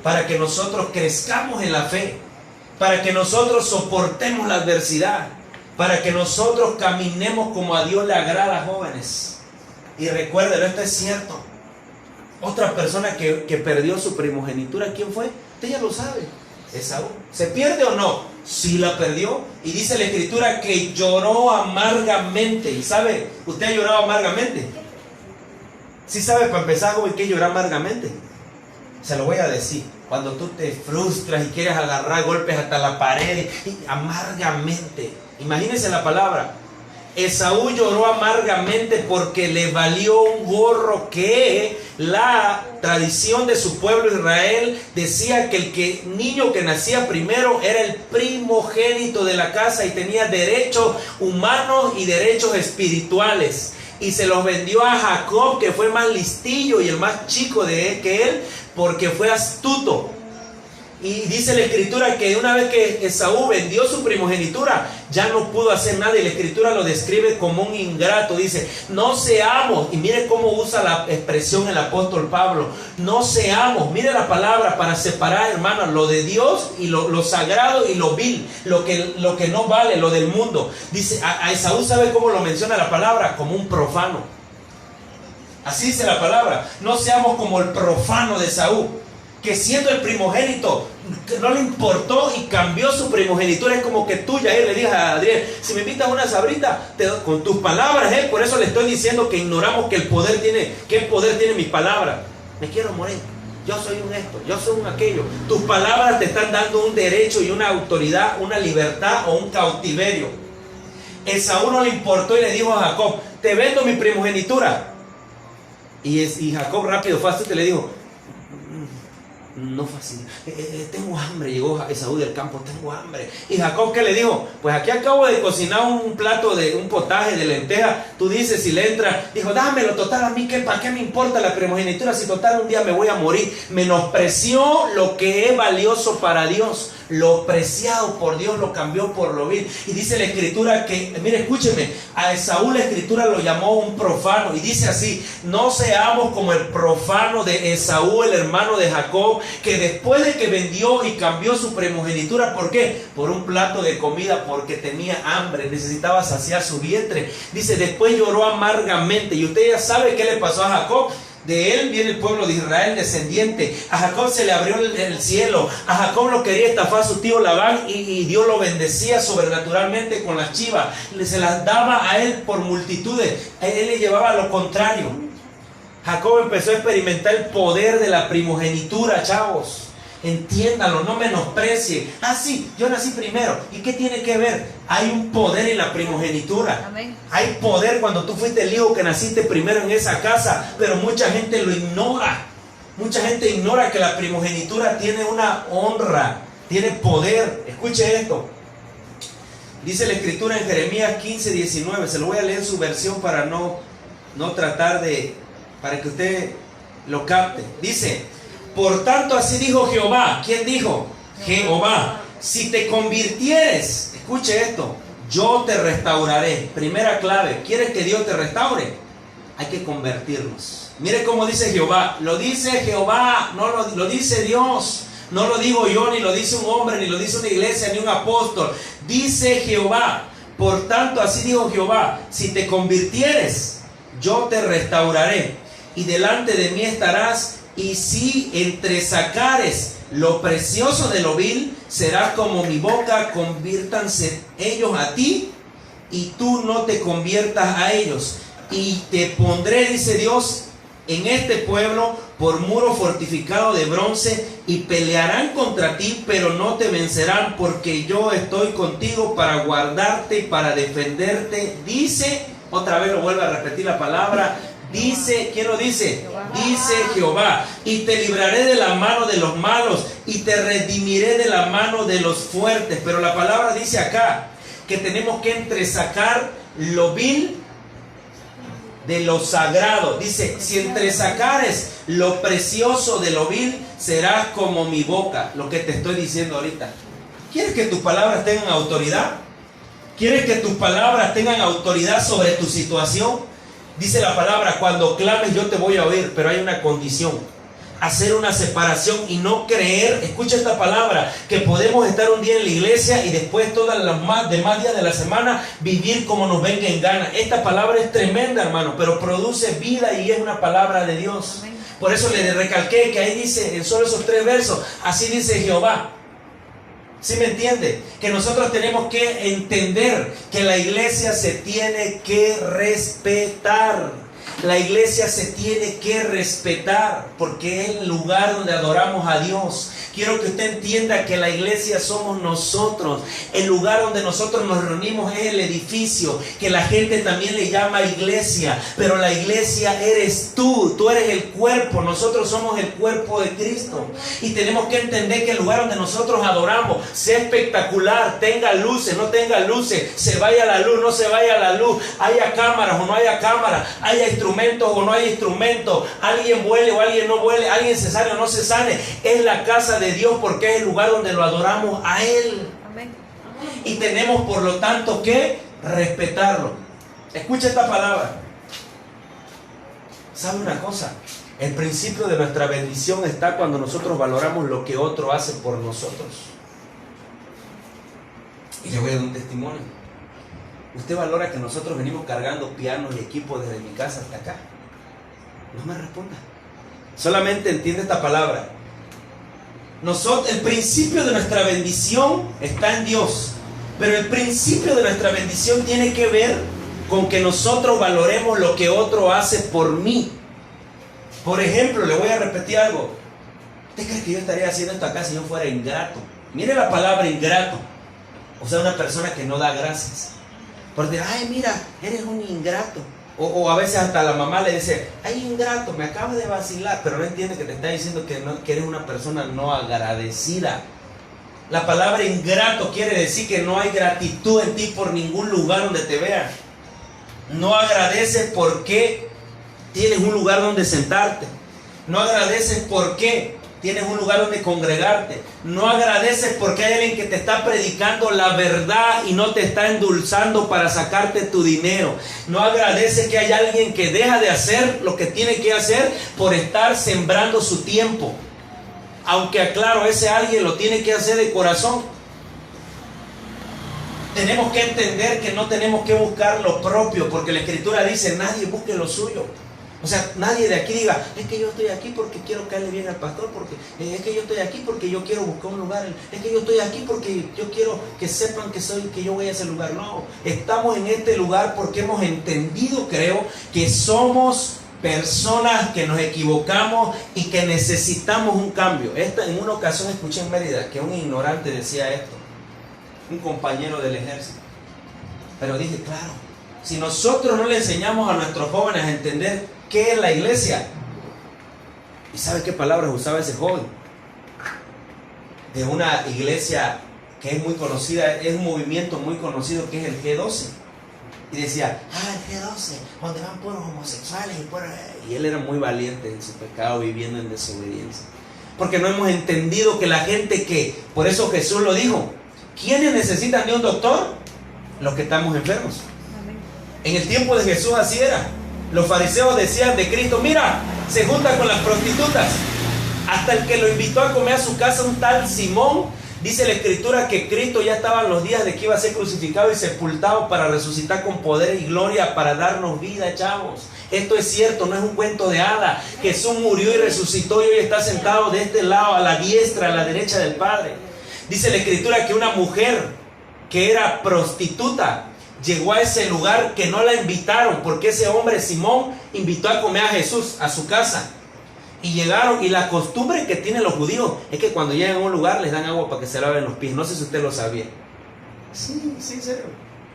para que nosotros crezcamos en la fe, para que nosotros soportemos la adversidad, para que nosotros caminemos como a Dios le agrada, jóvenes. Y recuerden, esto es cierto. Otra persona que perdió su primogenitura, ¿quién fue? Usted ya lo sabe, Esaú. ¿Se pierde o no? Sí la perdió. Y dice la Escritura que lloró amargamente. ¿Y sabe? ¿Usted ha llorado amargamente? ¿Sí sabe para empezar, joven, qué llorar amargamente? Se lo voy a decir. Cuando tú te frustras y quieres agarrar golpes hasta la pared, y amargamente. Imagínense la palabra. Esaú lloró amargamente porque le valió un gorro que la tradición de su pueblo Israel decía que el niño que nacía primero era el primogénito de la casa y tenía derechos humanos y derechos espirituales. Y se los vendió a Jacob, que fue más listillo y el más chico que él, porque fue astuto. Y dice la Escritura que una vez que Esaú vendió su primogenitura, ya no pudo hacer nada, y la Escritura lo describe como un ingrato. Dice, no seamos, y mire cómo usa la expresión el apóstol Pablo, no seamos, mire la palabra para separar, hermanos, lo de Dios y lo sagrado y lo vil, lo que no vale, lo del mundo. Dice, a Esaú, ¿sabe cómo lo menciona la palabra? Como un profano. Así dice la palabra, no seamos como el profano de Esaú, que siendo el primogénito no le importó y cambió su primogenitura. Es como que tú, Yair, le digas a Adriel, si me invitas a una sabrita, con tus palabras, por eso le estoy diciendo que ignoramos que el poder tiene mi palabra. Me quiero morir, yo soy un esto, yo soy un aquello. Tus palabras te están dando un derecho y una autoridad, una libertad o un cautiverio. Esaú no le importó y le dijo a Jacob, te vendo mi primogenitura. Y Jacob rápido, fácil, te le dijo, no fácil, tengo hambre. Llegó Esaú del campo, tengo hambre. Y Jacob, ¿qué le dijo? Pues aquí acabo de cocinar un potaje de lentejas. Tú dices, si le entra, dijo, dámelo, total, a mí, ¿para qué me importa la primogenitura? Si total un día me voy a morir. Menospreció lo que es valioso para Dios. Lo preciado por Dios lo cambió por lo vil. Y dice la Escritura que, mire, escúcheme, a Esaú la Escritura lo llamó un profano. Y dice así, no seamos como el profano de Esaú, el hermano de Jacob, que después de que vendió y cambió su primogenitura, ¿por qué? Por un plato de comida, porque tenía hambre, necesitaba saciar su vientre. Dice, después lloró amargamente. Y usted ya sabe qué le pasó a Jacob. De él viene el pueblo de Israel descendiente. A Jacob se le abrió el cielo. A Jacob lo quería estafar su tío Labán y Dios lo bendecía sobrenaturalmente con las chivas. Se las daba a él por multitudes. A él le llevaba lo contrario. Jacob empezó a experimentar el poder de la primogenitura, chavos. Entiéndalo, no menosprecie. Ah, sí, yo nací primero. ¿Y qué tiene que ver? Hay un poder en la primogenitura. Amén. Hay poder cuando tú fuiste el hijo que naciste primero en esa casa, pero mucha gente lo ignora. Mucha gente ignora que la primogenitura tiene una honra, tiene poder. Escuche esto. Dice la Escritura en Jeremías 15:19. Se lo voy a leer en su versión para no tratar para que usted lo capte. Dice, por tanto así dijo Jehová. ¿Quién dijo? Jehová. Si te convirtieres, escuche esto, yo te restauraré. Primera clave, ¿quieres que Dios te restaure? hay que convertirnos. Mire cómo dice Jehová. Lo dice Jehová, no lo dice Dios. No lo digo yo, ni lo dice un hombre, ni lo dice una iglesia, ni un apóstol. Dice Jehová. Por tanto, así dijo Jehová: si te convirtieres, yo te restauraré, y delante de mí estarás. Y si entresacares lo precioso de lo vil, serás como mi boca. Conviértanse ellos a ti, y tú no te conviertas a ellos. Y te pondré, dice Dios, en este pueblo por muro fortificado de bronce, y pelearán contra ti, pero no te vencerán, porque yo estoy contigo para guardarte, para defenderte. Dice, otra vez lo vuelvo a repetir la palabra, dice, ¿quién lo dice? Dice Jehová: y te libraré de la mano de los malos, y te redimiré de la mano de los fuertes. Pero la palabra dice acá que tenemos que entresacar lo vil de lo sagrado. Dice: si entresacares lo precioso de lo vil, serás como mi boca. Lo que te estoy diciendo ahorita. ¿Quieres que tus palabras tengan autoridad? ¿Quieres que tus palabras tengan autoridad sobre tu situación? Dice la palabra: cuando clames yo te voy a oír, pero hay una condición: hacer una separación y no creer. Escucha esta palabra, que podemos estar un día en la iglesia y después todos los demás días de la semana vivir como nos venga en gana. Esta palabra es tremenda, hermano, pero produce vida y es una palabra de Dios. Amén. Por eso le recalqué que ahí dice, en solo esos 3 versos, así dice Jehová. ¿Sí me entiende? Que nosotros tenemos que entender que la iglesia se tiene que respetar. La iglesia se tiene que respetar, porque es el lugar donde adoramos a Dios. Quiero que usted entienda que la iglesia somos nosotros. El lugar donde nosotros nos reunimos es el edificio, que la gente también le llama iglesia. Pero la iglesia eres tú. Tú eres el cuerpo. Nosotros somos el cuerpo de Cristo. Y tenemos que entender que el lugar donde nosotros adoramos sea espectacular, tenga luces, no tenga luces, se vaya la luz, no se vaya la luz, haya cámaras o no haya cámaras, haya instrumentos o no hay instrumentos, alguien vuele o alguien no vuele, alguien se sane o no se sane. Es la casa de Dios, porque es el lugar donde lo adoramos a Él. Amén. Y tenemos por lo tanto que respetarlo. Escucha esta palabra. ¿Sabe una cosa? El principio de nuestra bendición está cuando nosotros valoramos lo que otro hace por nosotros. Y le voy a dar un testimonio. ¿Usted valora que nosotros venimos cargando pianos y equipos desde mi casa hasta acá? No me responda. Solamente entiende esta palabra. El principio de nuestra bendición está en Dios. Pero el principio de nuestra bendición tiene que ver con que nosotros valoremos lo que otro hace por mí. Por ejemplo, le voy a repetir algo. ¿Usted cree que yo estaría haciendo esto acá si yo fuera ingrato? Mire la palabra ingrato. O sea, una persona que no da gracias. Porque, ay, mira, eres un ingrato. O a veces hasta la mamá le dice: ay, ingrato, me acabas de vacilar. Pero no entiende que te está diciendo que eres una persona no agradecida. La palabra ingrato quiere decir que no hay gratitud en ti por ningún lugar donde te vean. No agradeces porque tienes un lugar donde sentarte. No agradeces porque tienes un lugar donde congregarte. No agradeces porque hay alguien que te está predicando la verdad y no te está endulzando para sacarte tu dinero. No agradeces que hay alguien que deja de hacer lo que tiene que hacer por estar sembrando su tiempo. Aunque aclaro, ese alguien lo tiene que hacer de corazón. Tenemos que entender que no tenemos que buscar lo propio, porque la Escritura dice: nadie busque lo suyo. O sea, nadie de aquí diga: es que yo estoy aquí porque quiero caerle bien al pastor, porque es que yo estoy aquí porque yo quiero buscar un lugar, es que yo estoy aquí porque yo quiero que sepan que yo voy a ese lugar. No, estamos en este lugar porque hemos entendido, creo, que somos personas que nos equivocamos y que necesitamos un cambio. En una ocasión escuché en Mérida que un ignorante decía esto, un compañero del ejército. Pero dije, claro, si nosotros no le enseñamos a nuestros jóvenes a entender qué es la iglesia. ¿Y sabe qué palabras usaba ese joven? De una iglesia que es muy conocida, es un movimiento muy conocido que es el G12. Y decía: el G12, donde van puros homosexuales y él era muy valiente en su pecado, viviendo en desobediencia. Porque no hemos entendido que la gente por eso Jesús lo dijo: ¿quiénes necesitan de un doctor? Los que estamos enfermos. En el tiempo de Jesús así era. Los fariseos decían de Cristo: mira, se junta con las prostitutas. Hasta el que lo invitó a comer a su casa, un tal Simón. Dice la Escritura que Cristo ya estaba en los días de que iba a ser crucificado y sepultado para resucitar con poder y gloria para darnos vida, chavos. Esto es cierto, no es un cuento de hada. Jesús murió y resucitó y hoy está sentado de este lado, a la diestra, a la derecha del Padre. Dice la Escritura que una mujer que era prostituta llegó a ese lugar, que no la invitaron, porque ese hombre Simón invitó a comer a Jesús a su casa. Y llegaron, y la costumbre que tienen los judíos es que cuando llegan a un lugar les dan agua para que se laven los pies. No sé si usted lo sabía. Sí, en serio.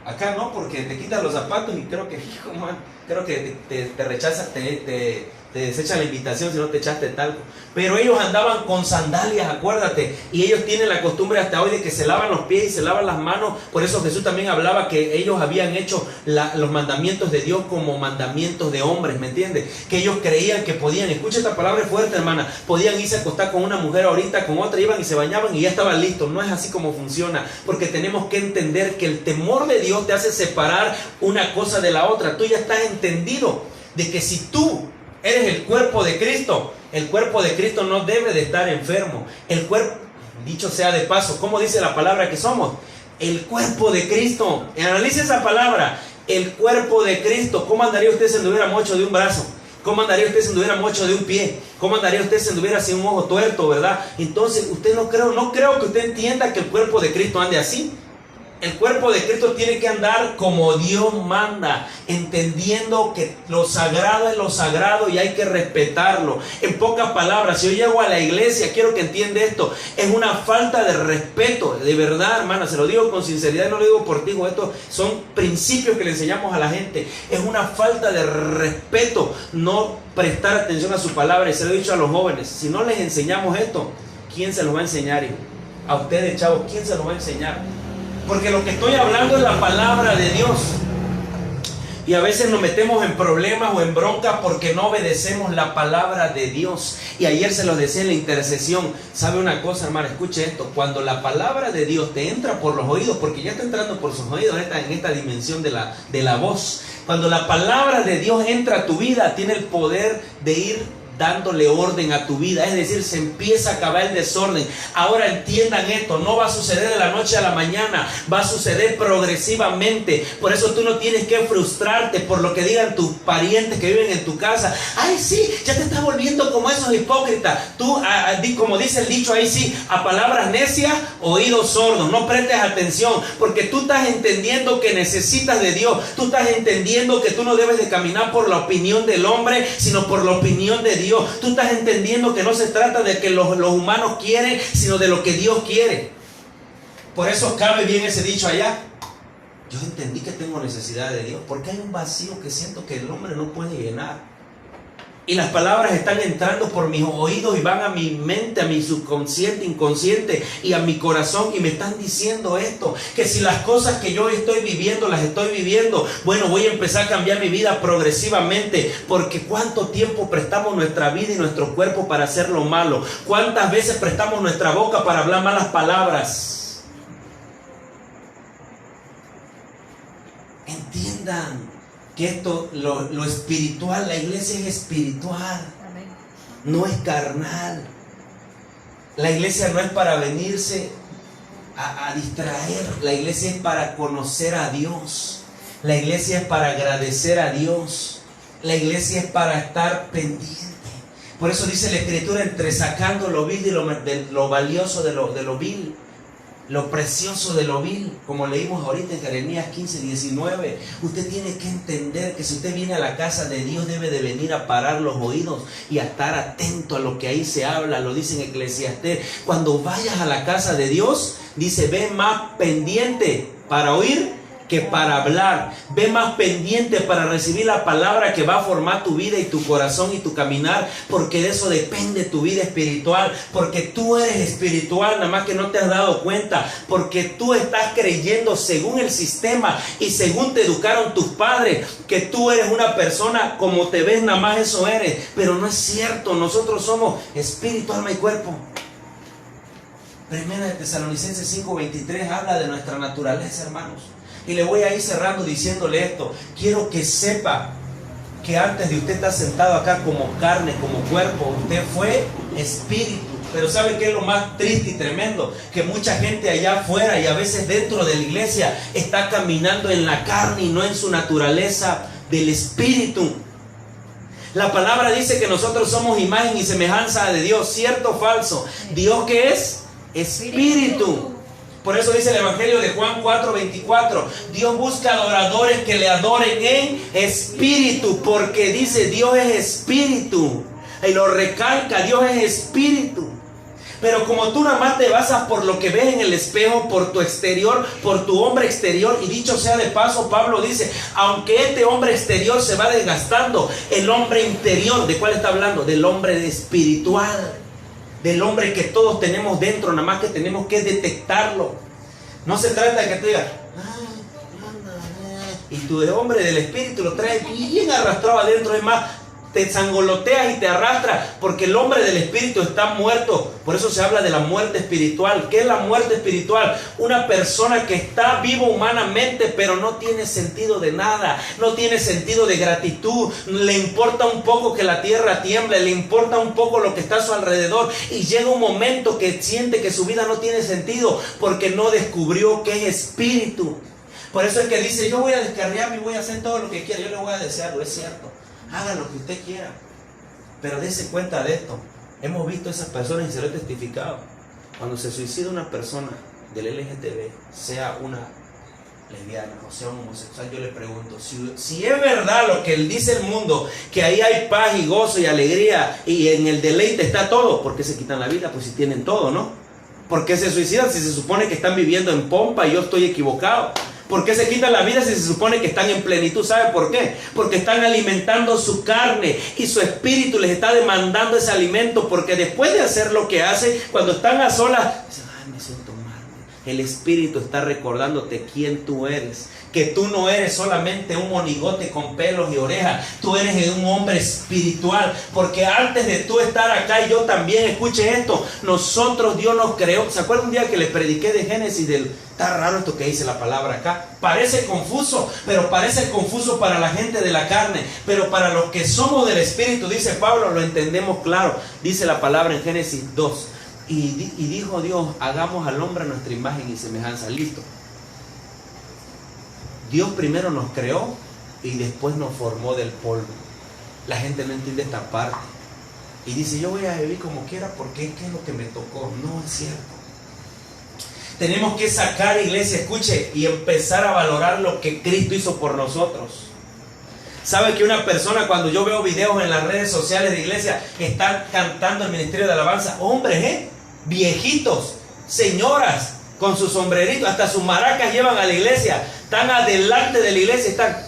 Acá no, porque te quitan los zapatos y creo que, hijo, man, creo que te rechazan, te desechan la invitación si no te echaste talco. Pero ellos andaban con sandalias, acuérdate, y ellos tienen la costumbre hasta hoy de que se lavan los pies y se lavan las manos. Por eso Jesús también hablaba que ellos habían hecho los mandamientos de Dios como mandamientos de hombres, ¿me entiendes? Que ellos creían que podían, escucha esta palabra fuerte, hermana, podían irse a acostar con una mujer ahorita, con otra, iban y se bañaban y ya estaban listos. No es así como funciona, porque tenemos que entender que el temor de Dios te hace separar una cosa de la otra. Tú ya estás entendido de que si tú eres el cuerpo de Cristo, el cuerpo de Cristo no debe de estar enfermo. El cuerpo, dicho sea de paso, ¿cómo dice la palabra que somos? El cuerpo de Cristo. Analice esa palabra, el cuerpo de Cristo. ¿Cómo andaría usted si anduviera mocho de un brazo? ¿Cómo andaría usted si anduviera mocho de un pie? ¿Cómo andaría usted si anduviera sin un ojo tuerto, verdad? Entonces, usted no creo que usted entienda que el cuerpo de Cristo ande así. El cuerpo de Cristo tiene que andar como Dios manda, entendiendo que lo sagrado es lo sagrado y hay que respetarlo. En pocas palabras, si yo llego a la iglesia, quiero que entienda esto, es una falta de respeto, de verdad, hermana, se lo digo con sinceridad, no lo digo por ti, estos son principios que le enseñamos a la gente. Es una falta de respeto no prestar atención a su palabra, y se lo he dicho a los jóvenes: si no les enseñamos esto, ¿quién se los va a enseñar, hijo? A ustedes, chavos, ¿quién se los va a enseñar? Porque lo que estoy hablando es la palabra de Dios. Y a veces nos metemos en problemas o en broncas porque no obedecemos la palabra de Dios. Y ayer se lo decía en la intercesión. ¿Sabe una cosa, hermano? Escuche esto. Cuando la palabra de Dios te entra por los oídos, porque ya está entrando por sus oídos en esta dimensión de la voz. Cuando la palabra de Dios entra a tu vida, tiene el poder de ir dándole orden a tu vida, es decir, se empieza a acabar el desorden. Ahora entiendan esto, no va a suceder de la noche a la mañana, va a suceder progresivamente. Por eso tú no tienes que frustrarte por lo que digan tus parientes que viven en tu casa. Ay, sí, ya te estás volviendo como esos hipócritas. Tú, como dice el dicho ahí, sí, a palabras necias, oídos sordos. No prestes atención, porque tú estás entendiendo que necesitas de Dios. Tú estás entendiendo que tú no debes de caminar por la opinión del hombre, sino por la opinión de Dios. Tú estás entendiendo que no se trata de que los humanos quieren, sino de lo que Dios quiere. Por eso cabe bien ese dicho allá: yo entendí que tengo necesidad de Dios, porque hay un vacío que siento que el hombre no puede llenar. Y las palabras están entrando por mis oídos y van a mi mente, a mi subconsciente, inconsciente y a mi corazón, y me están diciendo esto, que si las cosas que yo estoy viviendo las estoy viviendo, bueno, voy a empezar a cambiar mi vida progresivamente. Porque ¿cuánto tiempo prestamos nuestra vida y nuestro cuerpo para hacer lo malo? ¿Cuántas veces prestamos nuestra boca para hablar malas palabras? Entiendan que esto, lo espiritual, la iglesia es espiritual. Amén. No es carnal. La iglesia no es para venirse a distraer. La iglesia es para conocer a Dios. La iglesia es para agradecer a Dios. La iglesia es para estar pendiente. Por eso dice la Escritura: entre sacando lo vil de lo valioso de lo vil, lo precioso de lo vil, como leímos ahorita en Jeremías 15:19. Usted tiene que entender que si usted viene a la casa de Dios, debe de venir a parar los oídos y a estar atento a lo que ahí se habla. Lo dice en Eclesiastés: cuando vayas a la casa de Dios, dice, ve más pendiente para oír que para hablar. Ve más pendiente para recibir la palabra que va a formar tu vida y tu corazón y tu caminar, porque de eso depende tu vida espiritual. Porque tú eres espiritual, nada más que no te has dado cuenta, porque tú estás creyendo según el sistema y según te educaron tus padres, que tú eres una persona como te ves, nada más eso eres. Pero no es cierto. Nosotros somos espíritu, alma y cuerpo. Primera de Tesalonicenses 5:23 habla de nuestra naturaleza, hermanos. Y le voy a ir cerrando diciéndole esto: quiero que sepa que antes de usted estar sentado acá como carne, como cuerpo, usted fue espíritu. Pero ¿sabe qué es lo más triste y tremendo? Que mucha gente allá afuera y a veces dentro de la iglesia está caminando en la carne y no en su naturaleza del espíritu. La palabra dice que nosotros somos imagen y semejanza de Dios. ¿Cierto o falso? ¿Dios qué es? Espíritu. Por eso dice el Evangelio de Juan 4:24. Dios busca adoradores que le adoren en espíritu. Porque dice Dios es espíritu. Y lo recalca, Dios es espíritu. Pero como tú nada más te basas por lo que ves en el espejo, por tu exterior, por tu hombre exterior, y dicho sea de paso, Pablo dice, aunque este hombre exterior se va desgastando, el hombre interior, ¿de cuál está hablando? Del hombre espiritual, del hombre que todos tenemos dentro, nada más que tenemos que detectarlo. No se trata de que te diga, y tu hombre del espíritu lo trae bien arrastrado adentro, es más, te zangoloteas y te arrastras, porque el hombre del espíritu está muerto. Por eso se habla de la muerte espiritual. ¿Qué es la muerte espiritual? Una persona que está vivo humanamente, pero no tiene sentido de nada, no tiene sentido de gratitud, le importa un poco que la tierra tiemble, le importa un poco lo que está a su alrededor, y llega un momento que siente que su vida no tiene sentido, porque no descubrió que es espíritu. Por eso es que dice, yo voy a descarriarme y voy a hacer todo lo que quiera, yo le voy a desearlo, es cierto. Haga lo que usted quiera, pero dése cuenta de esto. Hemos visto a esas personas y se lo he testificado. Cuando se suicida una persona del LGTB, sea una lesbiana o sea un homosexual, yo le pregunto, si es verdad lo que dice el mundo, que ahí hay paz y gozo y alegría y en el deleite está todo, ¿por qué se quitan la vida? Pues si tienen todo, ¿no? ¿Por qué se suicidan si se supone que están viviendo en pompa y yo estoy equivocado? ¿Por qué se quitan la vida si se supone que están en plenitud? ¿Sabe por qué? Porque están alimentando su carne y su espíritu les está demandando ese alimento, porque después de hacer lo que hace, cuando están a solas, dicen, ay, me siento mal. El espíritu está recordándote quién tú eres, que tú no eres solamente un monigote con pelos y orejas, tú eres un hombre espiritual, porque antes de tú estar acá, y yo también, escuche esto, nosotros, Dios nos creó. ¿Se acuerdan un día que le prediqué de Génesis está raro esto que dice la palabra acá? Parece confuso, pero parece confuso para la gente de la carne, pero para los que somos del espíritu, dice Pablo, lo entendemos claro. Dice la palabra en Génesis 2, y dijo Dios, hagamos al hombre a nuestra imagen y semejanza. Listo. Dios primero nos creó y después nos formó del polvo. La gente no entiende esta parte y dice, yo voy a vivir como quiera porque ¿qué es lo que me tocó? No es cierto. Tenemos que sacar, iglesia, escuche, y empezar a valorar lo que Cristo hizo por nosotros. ¿Sabe que una persona, cuando yo veo videos en las redes sociales de iglesia, están cantando el ministerio de alabanza? Hombres, viejitos, señoras, con sus sombreritos, hasta sus maracas llevan a la iglesia, están adelante de la iglesia, están.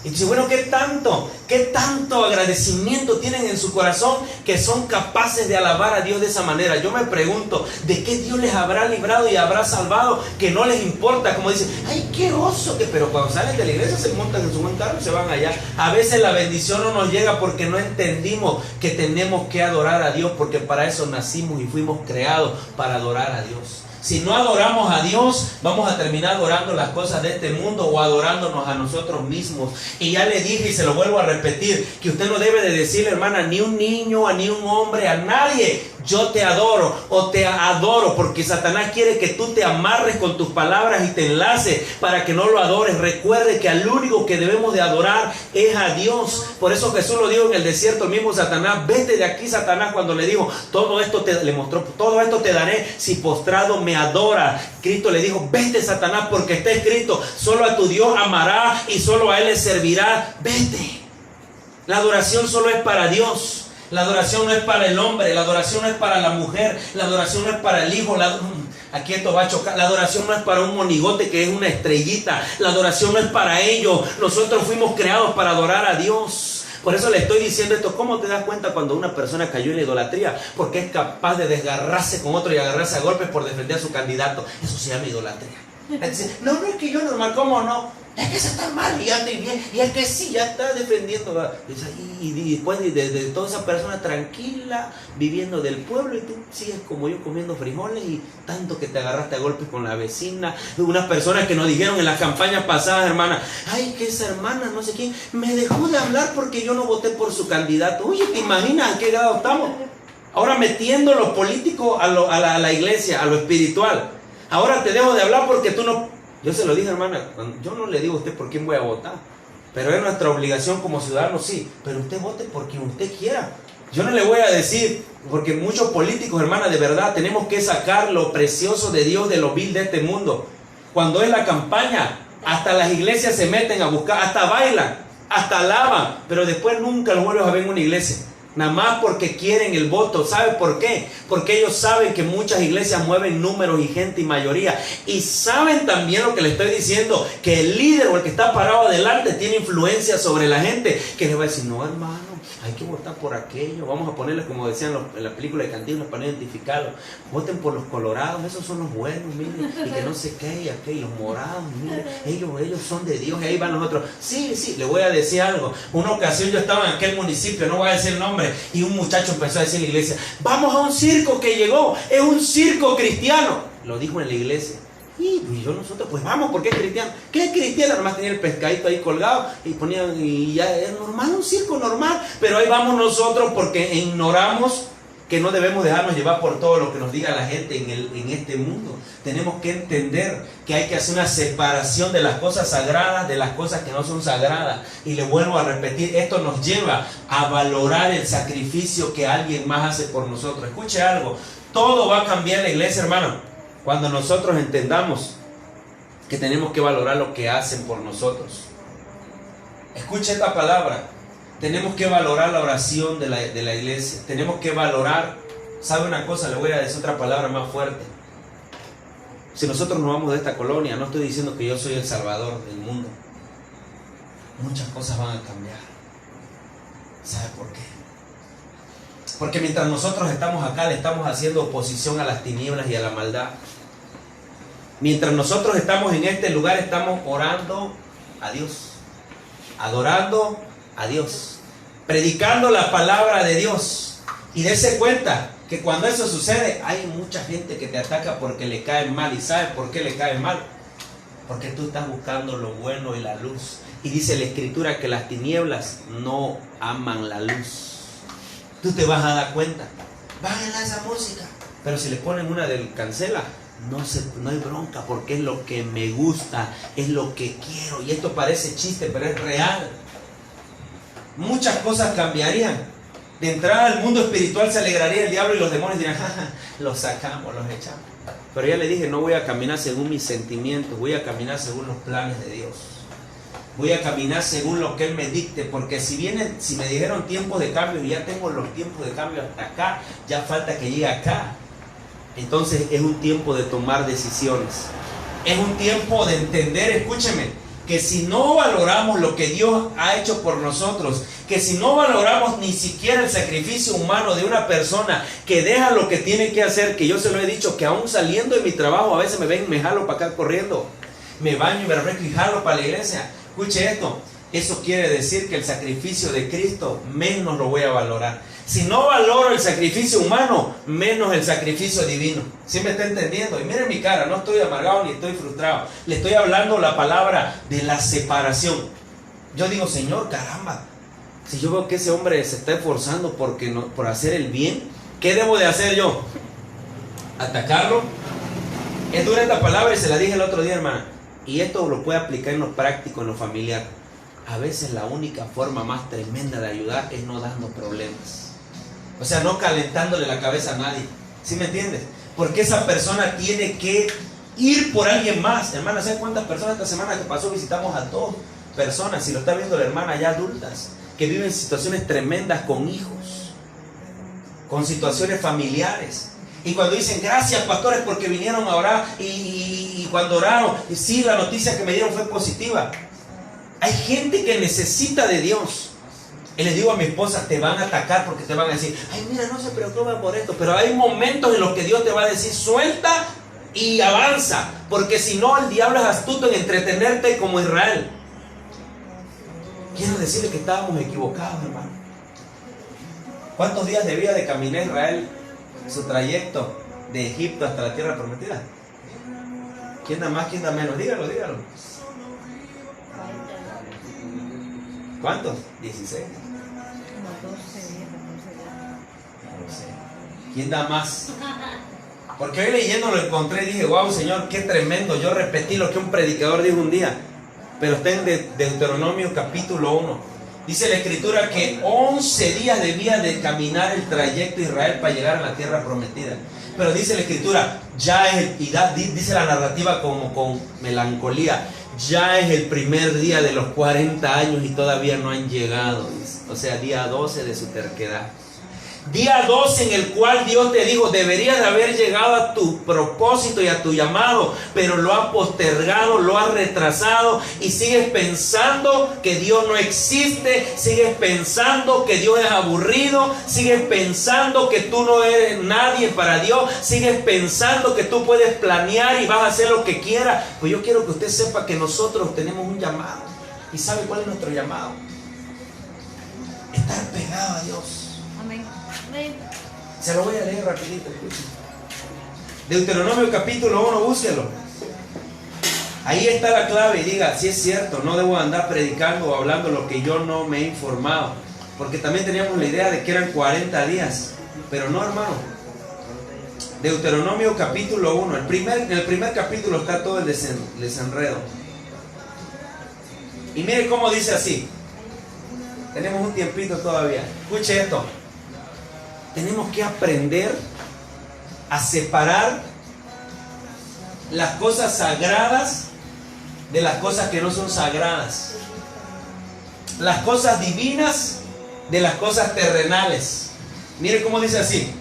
Y dice, bueno, ¿qué tanto agradecimiento tienen en su corazón que son capaces de alabar a Dios de esa manera? Yo me pregunto, ¿de qué Dios les habrá librado y habrá salvado que no les importa? Como dicen, ¡ay, qué oso! Pero cuando salen de la iglesia se montan en su buen carro y se van allá. A veces la bendición no nos llega porque no entendimos que tenemos que adorar a Dios, porque para eso nacimos y fuimos creados para adorar a Dios. Si no adoramos a Dios, vamos a terminar adorando las cosas de este mundo o adorándonos a nosotros mismos. Y ya le dije y se lo vuelvo a repetir, que usted no debe de decirle, hermana, ni un niño, a ni un hombre, a nadie, yo te adoro o te adoro, porque Satanás quiere que tú te amarres con tus palabras y te enlaces para que no lo adores. Recuerde que al único que debemos de adorar es a Dios. Por eso Jesús lo dijo en el desierto, el mismo Satanás, vete de aquí, Satanás, cuando le dijo, todo esto le mostró, todo esto te daré si postrado me adora. Cristo le dijo, vete, Satanás, porque está escrito, solo a tu Dios amará y solo a Él le servirá. Vete. La adoración solo es para Dios. La adoración no es para el hombre, la adoración no es para la mujer, la adoración no es para el hijo. Aquí esto va a chocar. La adoración no es para un monigote que es una estrellita. La adoración no es para ellos. Nosotros fuimos creados para adorar a Dios. Por eso le estoy diciendo esto. ¿Cómo te das cuenta cuando una persona cayó en la idolatría? Porque es capaz de desgarrarse con otro y agarrarse a golpes por defender a su candidato. Eso se llama idolatría. Dice, no, no es que yo normal, ¿cómo no? Es que eso está mal y ya estoy bien. Y es que sí, ya está defendiendo. Y después de toda esa persona tranquila, viviendo del pueblo, y tú sigues como yo comiendo frijoles y tanto que te agarraste a golpes con la vecina. Unas personas que nos dijeron en las campañas pasadas, hermana, ay, que esa hermana, no sé quién, me dejó de hablar porque yo no voté por su candidato. Oye, ¿te imaginas en qué grado estamos? Ahora metiendo lo político a la iglesia, a lo espiritual. Ahora te dejo de hablar porque tú no... Yo se lo dije, hermana, yo no le digo a usted por quién voy a votar, pero es nuestra obligación como ciudadanos, sí, pero usted vote por quien usted quiera. Yo no le voy a decir, porque muchos políticos, hermana, de verdad, tenemos que sacar lo precioso de Dios de lo vil de este mundo. Cuando es la campaña, hasta las iglesias se meten a buscar, hasta bailan, hasta alaban, pero después nunca los vuelves a ver en una iglesia. Nada más porque quieren el voto. ¿Sabe por qué? Porque ellos saben que muchas iglesias mueven números y gente y mayoría. Y saben también lo que le estoy diciendo, que el líder o el que está parado adelante tiene influencia sobre la gente, que le va a decir, no, hermano, hay que votar por aquello. Vamos a ponerles, como decían en la película de Cantinflas, para no identificarlos. Voten por los colorados, esos son los buenos, miren. Y que no sé qué, y aquellos morados, miren. Ellos son de Dios y ahí van los otros. Sí, le voy a decir algo. Una ocasión yo estaba en aquel municipio, no voy a decir el nombre, y un muchacho empezó a decir en la iglesia, vamos a un circo que llegó, es un circo cristiano. Lo dijo en la iglesia. Y nosotros, pues vamos, porque es cristiano. ¿Qué es cristiano? Nomás tenía el pescadito ahí colgado y ponían, y ya es normal, un circo normal. Pero ahí vamos nosotros porque ignoramos que no debemos dejarnos llevar por todo lo que nos diga la gente en este mundo. Tenemos que entender que hay que hacer una separación de las cosas sagradas de las cosas que no son sagradas. Y le vuelvo a repetir, esto nos lleva a valorar el sacrificio que alguien más hace por nosotros. Escuche algo, todo va a cambiar en la iglesia, hermano, cuando nosotros entendamos que tenemos que valorar lo que hacen por nosotros. Escuche esta palabra. Tenemos que valorar la oración de la iglesia. Tenemos que valorar. ¿Sabe una cosa? Le voy a decir otra palabra más fuerte. Si nosotros nos vamos de esta colonia, no estoy diciendo que yo soy el salvador del mundo. Muchas cosas van a cambiar. ¿Sabe por qué? Porque mientras nosotros estamos acá, le estamos haciendo oposición a las tinieblas y a la maldad. Mientras nosotros estamos en este lugar, estamos orando a Dios, adorando a Dios, predicando la palabra de Dios. Y dése cuenta que cuando eso sucede, hay mucha gente que te ataca porque le cae mal. ¿Y sabe por qué le cae mal? Porque tú estás buscando lo bueno y la luz. Y dice la Escritura que las tinieblas no aman la luz. Tú te vas a dar cuenta. Bájenla esa música. Pero si le ponen una del cancela, no hay bronca, porque es lo que me gusta, es lo que quiero. Y esto parece chiste, pero es real. Muchas cosas cambiarían. De entrada al mundo espiritual se alegraría el diablo y los demonios dirían, jaja, los sacamos, los echamos. Pero ya le dije, no voy a caminar según mis sentimientos, voy a caminar según los planes de Dios. Voy a caminar según lo que Él me dicte, porque si me dijeron tiempos de cambio y ya tengo los tiempos de cambio hasta acá, ya falta que llegue acá. Entonces es un tiempo de tomar decisiones. Es un tiempo de entender, escúcheme, que si no valoramos lo que Dios ha hecho por nosotros, que si no valoramos ni siquiera el sacrificio humano de una persona que deja lo que tiene que hacer, que yo se lo he dicho, que aún saliendo de mi trabajo a veces me jalo para acá corriendo, me baño y me refresco y jalo para la iglesia. Escuche esto, eso quiere decir que el sacrificio de Cristo menos lo voy a valorar. Si no valoro el sacrificio humano, menos el sacrificio divino. ¿Sí me está entendiendo? Y miren mi cara, no estoy amargado ni estoy frustrado. Le estoy hablando la palabra de la separación. Yo digo, Señor, caramba, si yo veo que ese hombre se está esforzando por hacer el bien, ¿qué debo de hacer yo? ¿Atacarlo? Es dura esta palabra y se la dije el otro día, hermana. Y esto lo puede aplicar en lo práctico, en lo familiar. A veces la única forma más tremenda de ayudar es no dando problemas. O sea, no calentándole la cabeza a nadie. ¿Sí me entiendes? Porque esa persona tiene que ir por alguien más. Hermana, ¿sabes cuántas personas esta semana que pasó visitamos a 2 personas? Si lo está viendo la hermana, ya adultas, que viven situaciones tremendas con hijos, con situaciones familiares. Y cuando dicen, gracias pastores porque vinieron a orar, y cuando oraron, y sí, la noticia que me dieron fue positiva. Hay gente que necesita de Dios. Y les digo a mi esposa, te van a atacar porque te van a decir, ay, mira, no se preocupen por esto. Pero hay momentos en los que Dios te va a decir, suelta y avanza, porque si no el diablo es astuto en entretenerte como Israel. Quiero decirle que estábamos equivocados, hermano. ¿Cuántos días debía de caminar Israel su trayecto de Egipto hasta la tierra prometida? ¿Quién da más, quién da menos? Dígalo, dígalo. ¿Cuántos? 16. No sé. ¿Quién da más? Porque hoy leyendo lo encontré y dije, wow, Señor, qué tremendo. Yo repetí lo que un predicador dijo un día, pero está en Deuteronomio capítulo 1. Dice la escritura que 11 días debía de caminar el trayecto de Israel para llegar a la tierra prometida. Pero dice la escritura, ya es dice la narrativa como con melancolía, ya es el primer día de los 40 años y todavía no han llegado. O sea, día 12 de su terquedad. Día 12 en el cual Dios te dijo, deberías de haber llegado a tu propósito y a tu llamado, pero lo has postergado, lo has retrasado y sigues pensando que Dios no existe, sigues pensando que Dios es aburrido, sigues pensando que tú no eres nadie para Dios, sigues pensando que tú puedes planear y vas a hacer lo que quieras. Pues yo quiero que usted sepa que nosotros tenemos un llamado. ¿Y sabe cuál es nuestro llamado? Estar pegado a Dios. Amén. Se lo voy a leer rapidito, escuchen. Deuteronomio capítulo 1, búsquelo. Ahí está la clave y diga, si es cierto, no debo andar predicando o hablando lo que yo no me he informado. Porque también teníamos la idea de que eran 40 días. Pero no, hermano. Deuteronomio capítulo 1. En el primer capítulo está todo el desenredo. Y mire cómo dice así. Tenemos un tiempito todavía. Escuche esto. Tenemos que aprender a separar las cosas sagradas de las cosas que no son sagradas. Las cosas divinas de las cosas terrenales. Mire cómo dice así.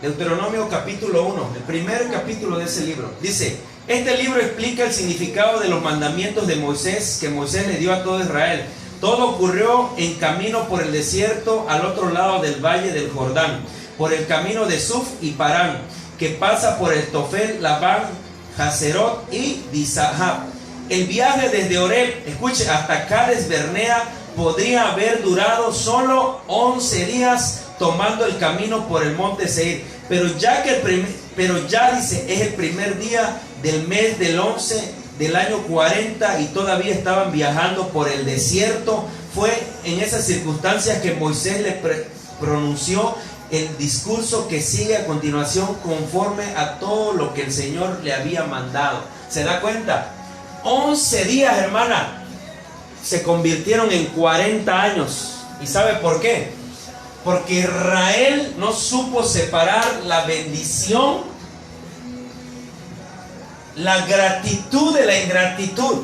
Deuteronomio capítulo 1, el primer capítulo de ese libro. Dice, este libro explica el significado de los mandamientos de Moisés que Moisés le dio a todo Israel. Todo ocurrió en camino por el desierto al otro lado del valle del Jordán, por el camino de Suf y Parán, que pasa por el Tofel, Labán, Hazerot y Dizahab. El viaje desde Oreb, escuche, hasta Cades Bernea podría haber durado solo 11 días tomando el camino por el monte Seir. Pero ya dice, es el primer día del mes del 11 del año 40 y todavía estaban viajando por el desierto. Fue en esas circunstancias que Moisés le pronunció el discurso que sigue a continuación conforme a todo lo que el Señor le había mandado. ¿Se da cuenta? 11 días, hermana, se convirtieron en 40 años. ¿Y sabe por qué? Porque Israel no supo separar la bendición, la gratitud de la ingratitud.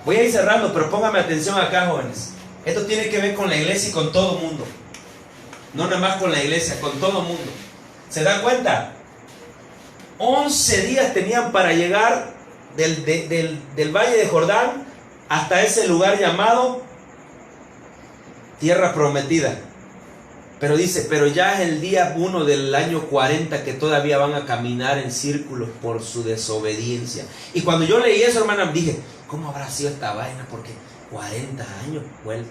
Voy a ir cerrando, pero póngame atención acá, jóvenes. Esto tiene que ver con la iglesia y con todo mundo. No nada más con la iglesia, con todo mundo. ¿Se dan cuenta? 11 días tenían para llegar del Valle de Jordán hasta ese lugar llamado Tierra Prometida. Pero dice, pero ya es el día 1 del año 40 que todavía van a caminar en círculos por su desobediencia. Y cuando yo leí eso, hermana, dije, ¿cómo habrá sido esta vaina? Porque 40 años, vuelta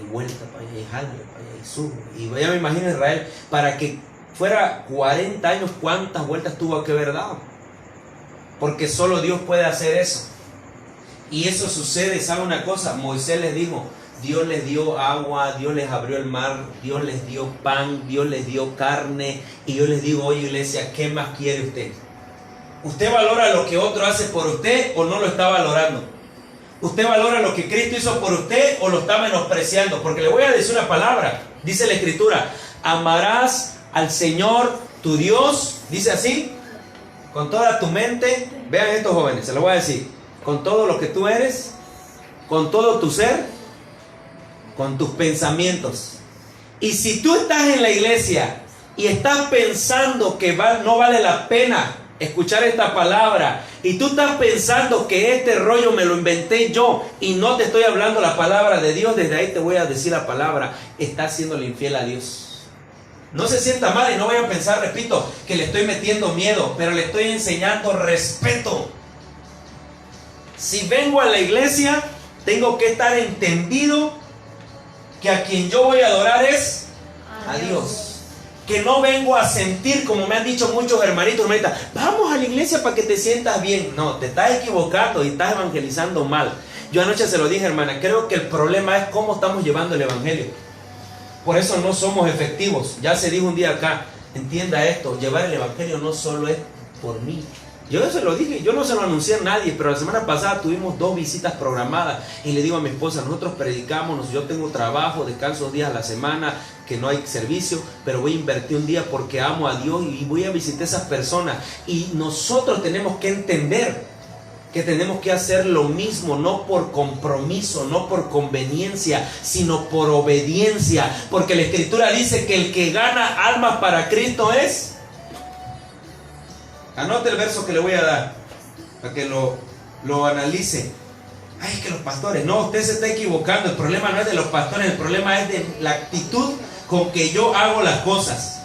y vuelta para allá, y jale para allá, y sube. Y ya me imagino Israel, para que fuera 40 años, ¿cuántas vueltas tuvo que haber dado? Porque solo Dios puede hacer eso. Y eso sucede, ¿sabe una cosa? Moisés les dijo, Dios les dio agua, Dios les abrió el mar, Dios les dio pan, Dios les dio carne. Y yo les digo, oye iglesia, ¿qué más quiere usted? ¿Usted valora lo que otro hace por usted o no lo está valorando? ¿Usted valora lo que Cristo hizo por usted o lo está menospreciando? Porque le voy a decir una palabra, dice la Escritura, amarás al Señor tu Dios, dice así, con toda tu mente. Vean estos jóvenes, se lo voy a decir, con todo lo que tú eres, con todo tu ser, con tus pensamientos. Y si tú estás en la iglesia y estás pensando que no vale la pena escuchar esta palabra, y tú estás pensando que este rollo me lo inventé yo y no te estoy hablando la palabra de Dios, desde ahí te voy a decir la palabra, estás siendo infiel a Dios. No se sienta mal y no vaya a pensar, repito, que le estoy metiendo miedo, pero le estoy enseñando respeto. Si vengo a la iglesia, tengo que estar entendido que a quien yo voy a adorar es a Dios. Que no vengo a sentir, como me han dicho muchos hermanitos, hermanitas, vamos a la iglesia para que te sientas bien. No, te estás equivocando y estás evangelizando mal. Yo anoche se lo dije, hermana, creo que el problema es cómo estamos llevando el evangelio. Por eso no somos efectivos. Ya se dijo un día acá, entienda esto, llevar el evangelio no solo es por mí. Yo se lo dije, yo no se lo anuncié a nadie, pero la semana pasada tuvimos 2 visitas programadas y le digo a mi esposa, nosotros predicamos, yo tengo trabajo, descanso 2 días a la semana, que no hay servicio, pero voy a invertir un día porque amo a Dios y voy a visitar a esas personas. Y nosotros tenemos que entender que tenemos que hacer lo mismo, no por compromiso, no por conveniencia, sino por obediencia, porque la Escritura dice que el que gana almas para Cristo es... Anote el verso que le voy a dar para que lo analice. Ay, es que los pastores, no, usted se está equivocando. El problema no es de los pastores, el problema es de la actitud con que yo hago las cosas.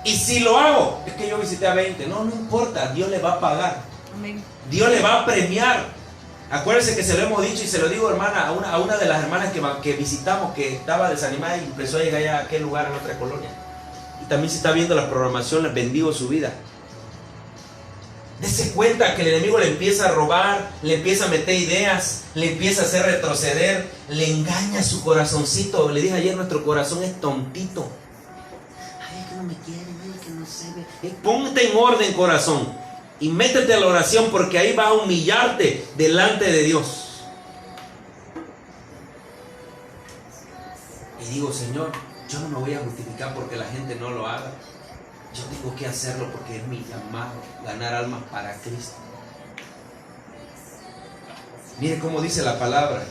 Y si lo hago, es que yo visité a 20, no importa, Dios le va a pagar. Amén. Dios le va a premiar. Acuérdense que se lo hemos dicho y se lo digo, hermana, a una de las hermanas que visitamos, que estaba desanimada y empezó a llegar ya a aquel lugar en otra colonia. Y también se está viendo la programación, les bendigo su vida. Dese cuenta que el enemigo le empieza a robar, le empieza a meter ideas, le empieza a hacer retroceder, le engaña su corazoncito. Le dije ayer, nuestro corazón es tontito. Ay, es que no me quieren, ay, es que no se ve. Ponte en orden, corazón, y métete a la oración, porque ahí vas a humillarte delante de Dios. Y digo, Señor, yo no me voy a justificar porque la gente no lo haga. Yo tengo que hacerlo porque es mi llamado, ganar almas para Cristo. Mire cómo dice la palabra.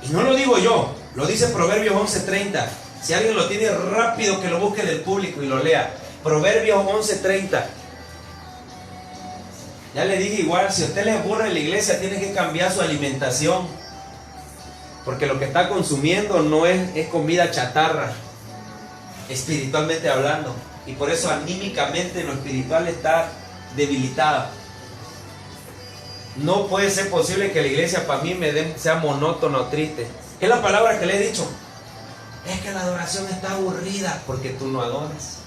Y no lo digo yo, lo dice Proverbios 11:30. Si alguien lo tiene rápido, que lo busque del público y lo lea. Proverbios 11:30. Ya le dije igual, si a usted le aburre en la iglesia, tiene que cambiar su alimentación. Porque lo que está consumiendo no es comida chatarra, espiritualmente hablando. Y por eso anímicamente lo espiritual está debilitada. No puede ser posible que la iglesia para mí sea monótona o triste. ¿Qué es la palabra que le he dicho? Es que la adoración está aburrida porque tú no adoras.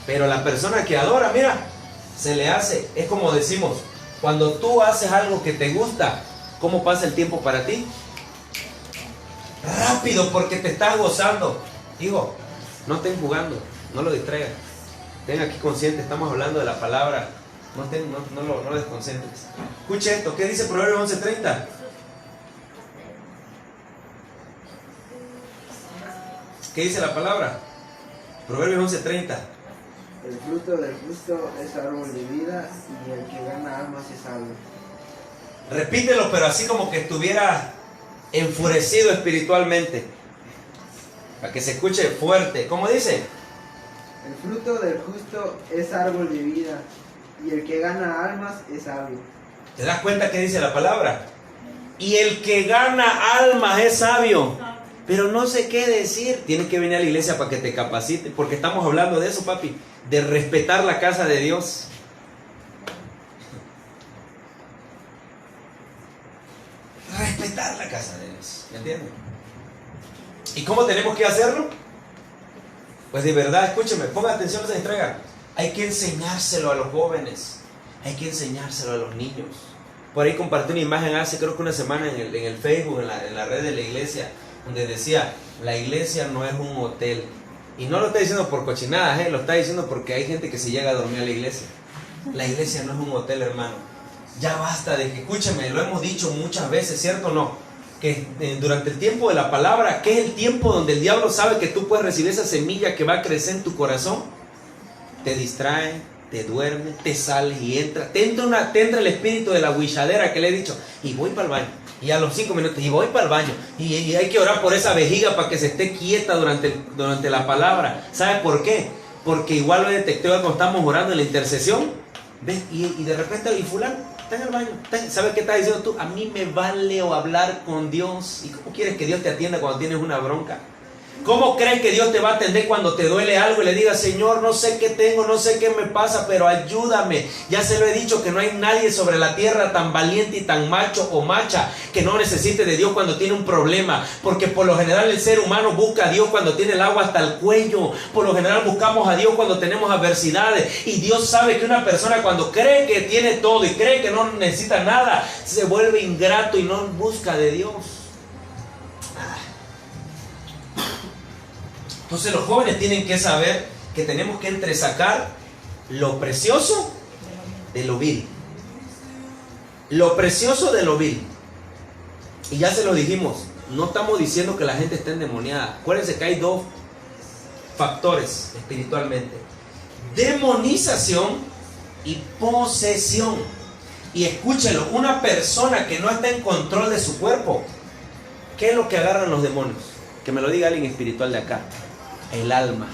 Pero la persona que adora, mira, se le hace, es como decimos, cuando tú haces algo que te gusta, ¿cómo pasa el tiempo para ti? Rápido, porque te estás gozando. Hijo, no estén jugando, no lo distraigan. Estén aquí conscientes, estamos hablando de la palabra. No lo desconcentres. Escuche esto, ¿qué dice Proverbios 11:30? ¿Qué dice la palabra? Proverbios 11:30. El fruto del justo es árbol de vida y el que gana almas es sabio. Repítelo, pero así como que estuviera enfurecido espiritualmente, para que se escuche fuerte. ¿Cómo dice? El fruto del justo es árbol de vida y el que gana almas es sabio. ¿Te das cuenta que dice la palabra? Y el que gana almas es sabio. Pero no sé qué decir. Tienes que venir a la iglesia para que te capacite, porque estamos hablando de eso, papi, de respetar la casa de Dios. Respetar la casa de Dios, ¿me entienden? ¿Y cómo tenemos que hacerlo? Pues de verdad, escúcheme, ponga atención, no se distraigan. Hay que enseñárselo a los jóvenes, hay que enseñárselo a los niños. Por ahí compartí una imagen hace creo que una semana en el Facebook, en la red de la iglesia, donde decía, la iglesia no es un hotel. Y no lo está diciendo por cochinadas, lo está diciendo porque hay gente que se llega a dormir a la iglesia. La iglesia no es un hotel, hermano. Ya basta de que, escúchame, lo hemos dicho muchas veces, ¿cierto o no? Que durante el tiempo de la palabra, que es el tiempo donde el diablo sabe que tú puedes recibir esa semilla que va a crecer en tu corazón, te distrae, te duerme, te sale y entra. Te entra el espíritu de la huilladera que le he dicho, y voy para el baño. Y a los 5 minutos, y voy para el baño. Y hay que orar por esa vejiga para que se esté quieta durante la palabra. ¿Sabe por qué? Porque igual lo detecté cuando estamos orando en la intercesión. ¿Ves? Y de repente, y fulano, Está en el baño. ¿Sabes qué estás diciendo tú? A mí me vale o hablar con Dios. ¿Y cómo quieres que Dios te atienda cuando tienes una bronca? ¿Cómo crees que Dios te va a atender cuando te duele algo y le digas, Señor, no sé qué tengo, no sé qué me pasa, pero ayúdame? Ya se lo he dicho que no hay nadie sobre la tierra tan valiente y tan macho o macha que no necesite de Dios cuando tiene un problema. Porque por lo general el ser humano busca a Dios cuando tiene el agua hasta el cuello. Por lo general buscamos a Dios cuando tenemos adversidades. Y Dios sabe que una persona cuando cree que tiene todo y cree que no necesita nada, se vuelve ingrato y no busca de Dios. Entonces los jóvenes tienen que saber que tenemos que entresacar lo precioso de lo vil. Lo precioso de lo vil. Y ya se lo dijimos, no estamos diciendo que la gente esté endemoniada. Acuérdense que hay dos factores espiritualmente: demonización y posesión. Y escúchelo, una persona que no está en control de su cuerpo, ¿qué es lo que agarran los demonios? Que me lo diga alguien espiritual de acá. El alma.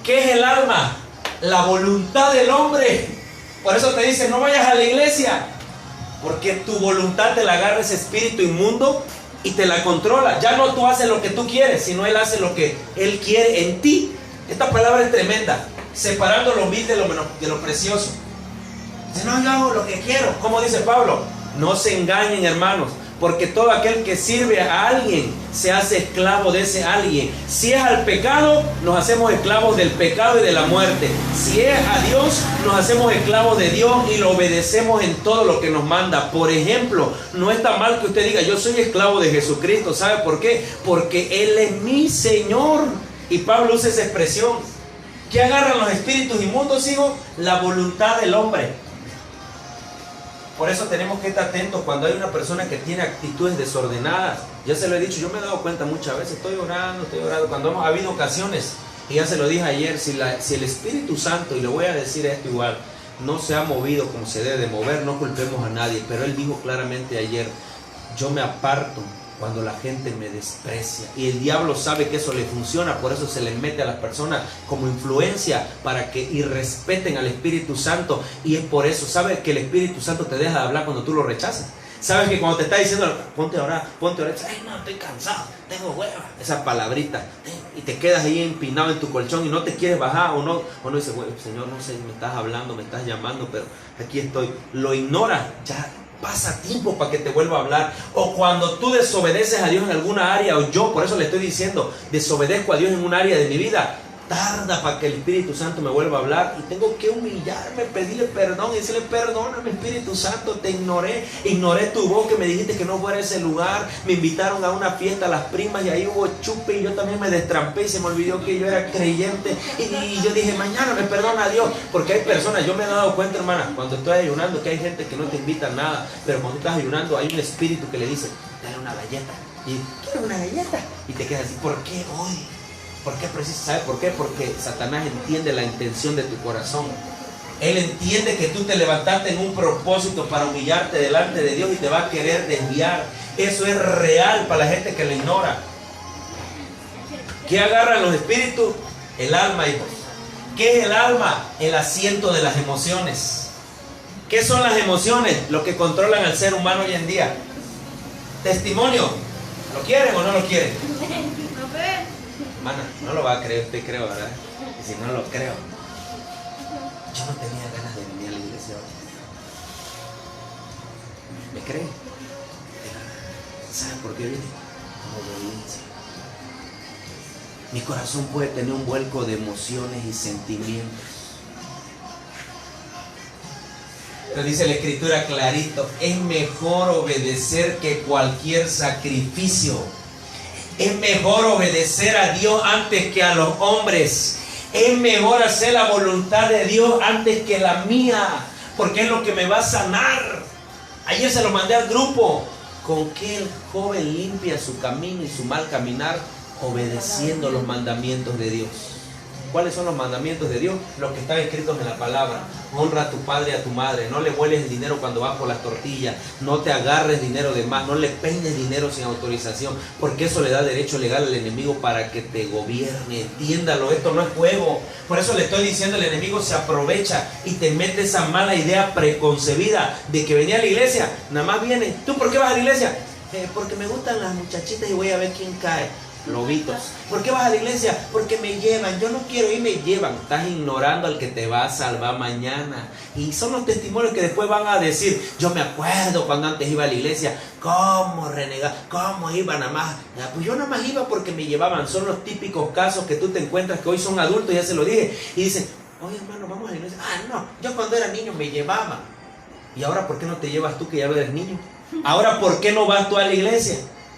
¿Qué es el alma? La voluntad del hombre. Por eso te dicen, no vayas a la iglesia, porque tu voluntad te la agarra ese espíritu inmundo y te la controla. Ya no tú haces lo que tú quieres, sino él hace lo que él quiere en ti. Esta palabra es tremenda, separando lo vil de lo precioso. Dice, no, yo hago lo que quiero. ¿Cómo dice Pablo? No se engañen, hermanos, porque todo aquel que sirve a alguien se hace esclavo de ese alguien. Si es al pecado, nos hacemos esclavos del pecado y de la muerte. Si es a Dios, nos hacemos esclavos de Dios y lo obedecemos en todo lo que nos manda. Por ejemplo, no está mal que usted diga, yo soy esclavo de Jesucristo. ¿Sabe por qué? Porque Él es mi Señor. Y Pablo usa esa expresión. ¿Qué agarran los espíritus inmundos, hijo? La voluntad del hombre. Por eso tenemos que estar atentos cuando hay una persona que tiene actitudes desordenadas. Ya se lo he dicho, yo me he dado cuenta muchas veces, estoy orando. Cuando ha habido ocasiones, y ya se lo dije ayer, si el Espíritu Santo, y le voy a decir esto igual, no se ha movido como se debe de mover, no culpemos a nadie. Pero Él dijo claramente ayer, yo me aparto cuando la gente me desprecia. Y el diablo sabe que eso le funciona, por eso se le mete a las personas como influencia para que irrespeten al Espíritu Santo. Y es por eso, ¿sabes que el Espíritu Santo te deja de hablar cuando tú lo rechazas? ¿Sabes que cuando te está diciendo, ponte a orar, ay no, estoy cansado, tengo hueva, esa palabrita, y te quedas ahí empinado en tu colchón y no te quieres bajar, o no dices, bueno, Señor, no sé, me estás hablando, me estás llamando, pero aquí estoy, lo ignoras, ya pasa tiempo para que te vuelva a hablar. O cuando tú desobedeces a Dios en alguna área, o yo, por eso le estoy diciendo, desobedezco a Dios en un área de mi vida, tarda para que el Espíritu Santo me vuelva a hablar, y tengo que humillarme, pedirle perdón y decirle, perdóname Espíritu Santo, te ignoré tu voz que me dijiste que no fuera a ese lugar, me invitaron a una fiesta a las primas y ahí hubo chupe y yo también me destrampé y se me olvidó que yo era creyente y yo dije, mañana me perdona a Dios. Porque hay personas, yo me he dado cuenta, hermana, cuando estoy ayunando, que hay gente que no te invita a nada, pero cuando estás ayunando hay un espíritu que le dice, dale una galleta, y quiero una galleta, y te quedas así, ¿por qué hoy? ¿Por qué preciso? ¿Sabe por qué? Porque Satanás entiende la intención de tu corazón. Él entiende que tú te levantaste en un propósito para humillarte delante de Dios y te va a querer desviar. Eso es real para la gente que lo ignora. ¿Qué agarran los espíritus? El alma, hijos. ¿Qué es el alma? El asiento de las emociones. ¿Qué son las emociones? Lo que controlan al ser humano hoy en día. Testimonio. ¿Lo quieren o no lo quieren? No ve. Hermana, no lo va a creer, usted creo, ¿verdad? Y si no lo creo, yo no tenía ganas de venir a la iglesia hoy. ¿Me cree? ¿Sabe por qué vine? Como obediencia. Mi corazón puede tener un vuelco de emociones y sentimientos. Pero dice la Escritura clarito, es mejor obedecer que cualquier sacrificio. Es mejor obedecer a Dios antes que a los hombres. Es mejor hacer la voluntad de Dios antes que la mía, porque es lo que me va a sanar. Ayer se lo mandé al grupo. ¿Con qué el joven limpia su camino y su mal caminar? Obedeciendo los mandamientos de Dios. ¿Cuáles son los mandamientos de Dios? Los que están escritos en la palabra. Honra a tu padre y a tu madre. No le vueles el dinero cuando vas por las tortillas. No te agarres dinero de más. No le peines dinero sin autorización. Porque eso le da derecho legal al enemigo para que te gobierne. Entiéndalo, esto no es juego. Por eso le estoy diciendo, el enemigo se aprovecha y te mete esa mala idea preconcebida de que venía a la iglesia. Nada más viene. ¿Tú por qué vas a la iglesia? Porque me gustan las muchachitas y voy a ver quién cae. Lobitos. ¿Por qué vas a la iglesia? Porque me llevan. Yo no quiero ir, me llevan. Estás ignorando al que te va a salvar mañana. Y son los testimonios que después van a decir: yo me acuerdo cuando antes iba a la iglesia, cómo renegar, cómo iba nada más. Pues yo nada más iba porque me llevaban. Son los típicos casos que tú te encuentras que hoy son adultos, ya se lo dije, y dicen: oye hermano, vamos a la iglesia. Ah, no, yo cuando era niño me llevaba. ¿Y ahora por qué no te llevas tú que ya no eres niño? Ahora, ¿por qué no vas tú a la iglesia?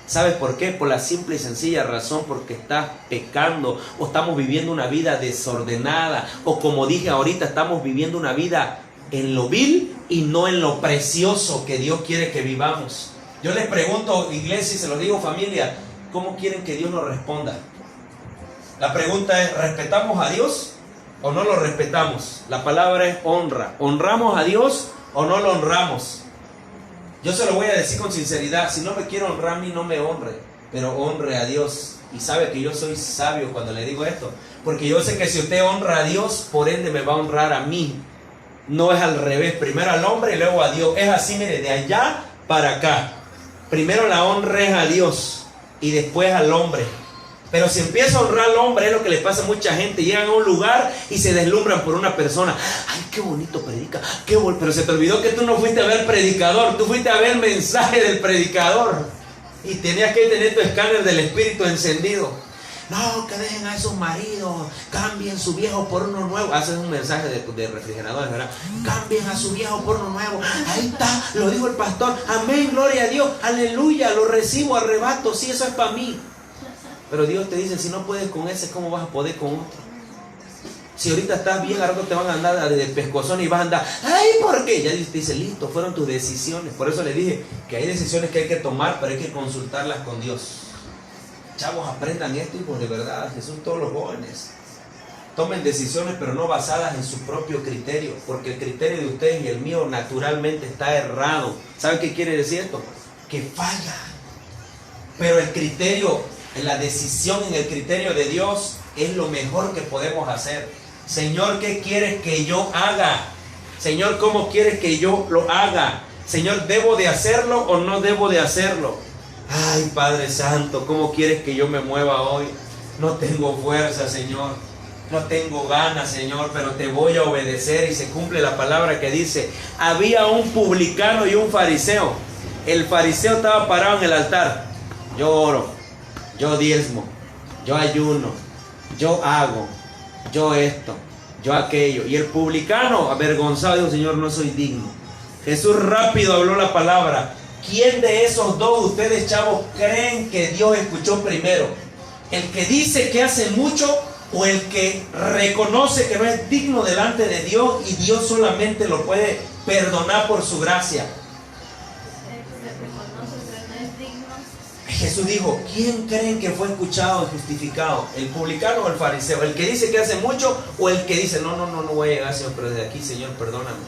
¿Sabes por qué? Por la simple y sencilla razón, porque estás pecando o estamos viviendo una vida desordenada, o como dije ahorita, estamos viviendo una vida en lo vil y no en lo precioso que Dios quiere que vivamos. Yo les pregunto, iglesia, y se lo digo familia, ¿cómo quieren que Dios nos responda? La pregunta es: ¿respetamos a Dios o no lo respetamos? La palabra es honra. ¿Honramos a Dios o no lo honramos? Yo se lo voy a decir con sinceridad: si no me quiere honrar a mí, no me honre, pero honre a Dios. Y sabe que yo soy sabio cuando le digo esto, porque yo sé que si usted honra a Dios, por ende me va a honrar a mí. No es al revés, primero al hombre y luego a Dios. Es así, mire, de allá para acá. Primero la honra es a Dios y después al hombre. Pero si empieza a honrar al hombre, es lo que le pasa a mucha gente. Llegan a un lugar y se deslumbran por una persona. Ay, qué bonito predica, qué bonito. Pero se te olvidó que tú no fuiste a ver predicador, tú fuiste a ver el mensaje del predicador. Y tenías que tener tu escáner del espíritu encendido. No, que dejen a esos maridos, cambien su viejo por uno nuevo. Haces un mensaje de refrigeradores, ¿verdad? Cambien a su viejo por uno nuevo. Ahí está, lo dijo el pastor. Amén, gloria a Dios, aleluya, lo recibo, arrebato. Sí, eso es para mí. Pero Dios te dice: si no puedes con ese, ¿cómo vas a poder con otro? Si ahorita estás bien, ahora te van a andar de pescozón y vas a andar: ay, ¿por qué? Ya Dios te dice: listo, fueron tus decisiones. Por eso le dije que hay decisiones que hay que tomar, pero hay que consultarlas con Dios. Chavos, aprendan esto, hijos, de verdad. Jesús, todos los jóvenes tomen decisiones, pero no basadas en su propio criterio, porque el criterio de ustedes y el mío naturalmente está errado. ¿Saben qué quiere decir esto? Que falla. Pero el criterio, la decisión en el criterio de Dios es lo mejor que podemos hacer. Señor, ¿qué quieres que yo haga? Señor, ¿cómo quieres que yo lo haga? Señor, ¿debo de hacerlo o no debo de hacerlo? Ay, Padre Santo, ¿cómo quieres que yo me mueva hoy? No tengo fuerza, Señor. No tengo ganas, Señor, pero te voy a obedecer. Y se cumple la palabra que dice: había un publicano y un fariseo. El fariseo estaba parado en el altar. Yo oro, yo diezmo, yo ayuno, yo hago, yo esto, yo aquello. Y el publicano, avergonzado, dijo: Señor, no soy digno. Jesús rápido habló la palabra. ¿Quién de esos dos ustedes, chavos, creen que Dios escuchó primero? ¿El que dice que hace mucho o el que reconoce que no es digno delante de Dios y Dios solamente lo puede perdonar por su gracia? Jesús dijo: ¿quién creen que fue escuchado y justificado? ¿El publicano o el fariseo? ¿El que dice que hace mucho o el que dice: no voy a llegar, Señor, pero desde aquí, Señor, perdóname,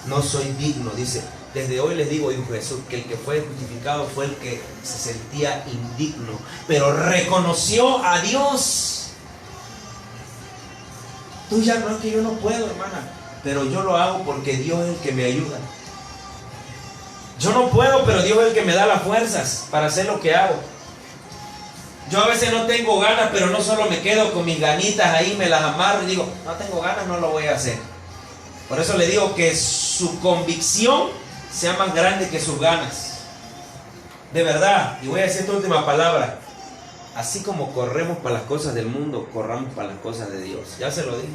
no soy digno? Dice: desde hoy les digo, dijo Jesús, que el que fue justificado fue el que se sentía indigno, pero reconoció a Dios. Tú ya no, es que yo no puedo, hermana, pero yo lo hago porque Dios es el que me ayuda. Yo no puedo, pero Dios es el que me da las fuerzas para hacer lo que hago. Yo a veces no tengo ganas, pero no solo me quedo con mis ganitas ahí, me las amarro y digo: no tengo ganas, no lo voy a hacer. Por eso le digo que su convicción sea más grande que sus ganas. De verdad. Y voy a decir esta última palabra: así como corremos para las cosas del mundo, corramos para las cosas de Dios. Ya se lo dije.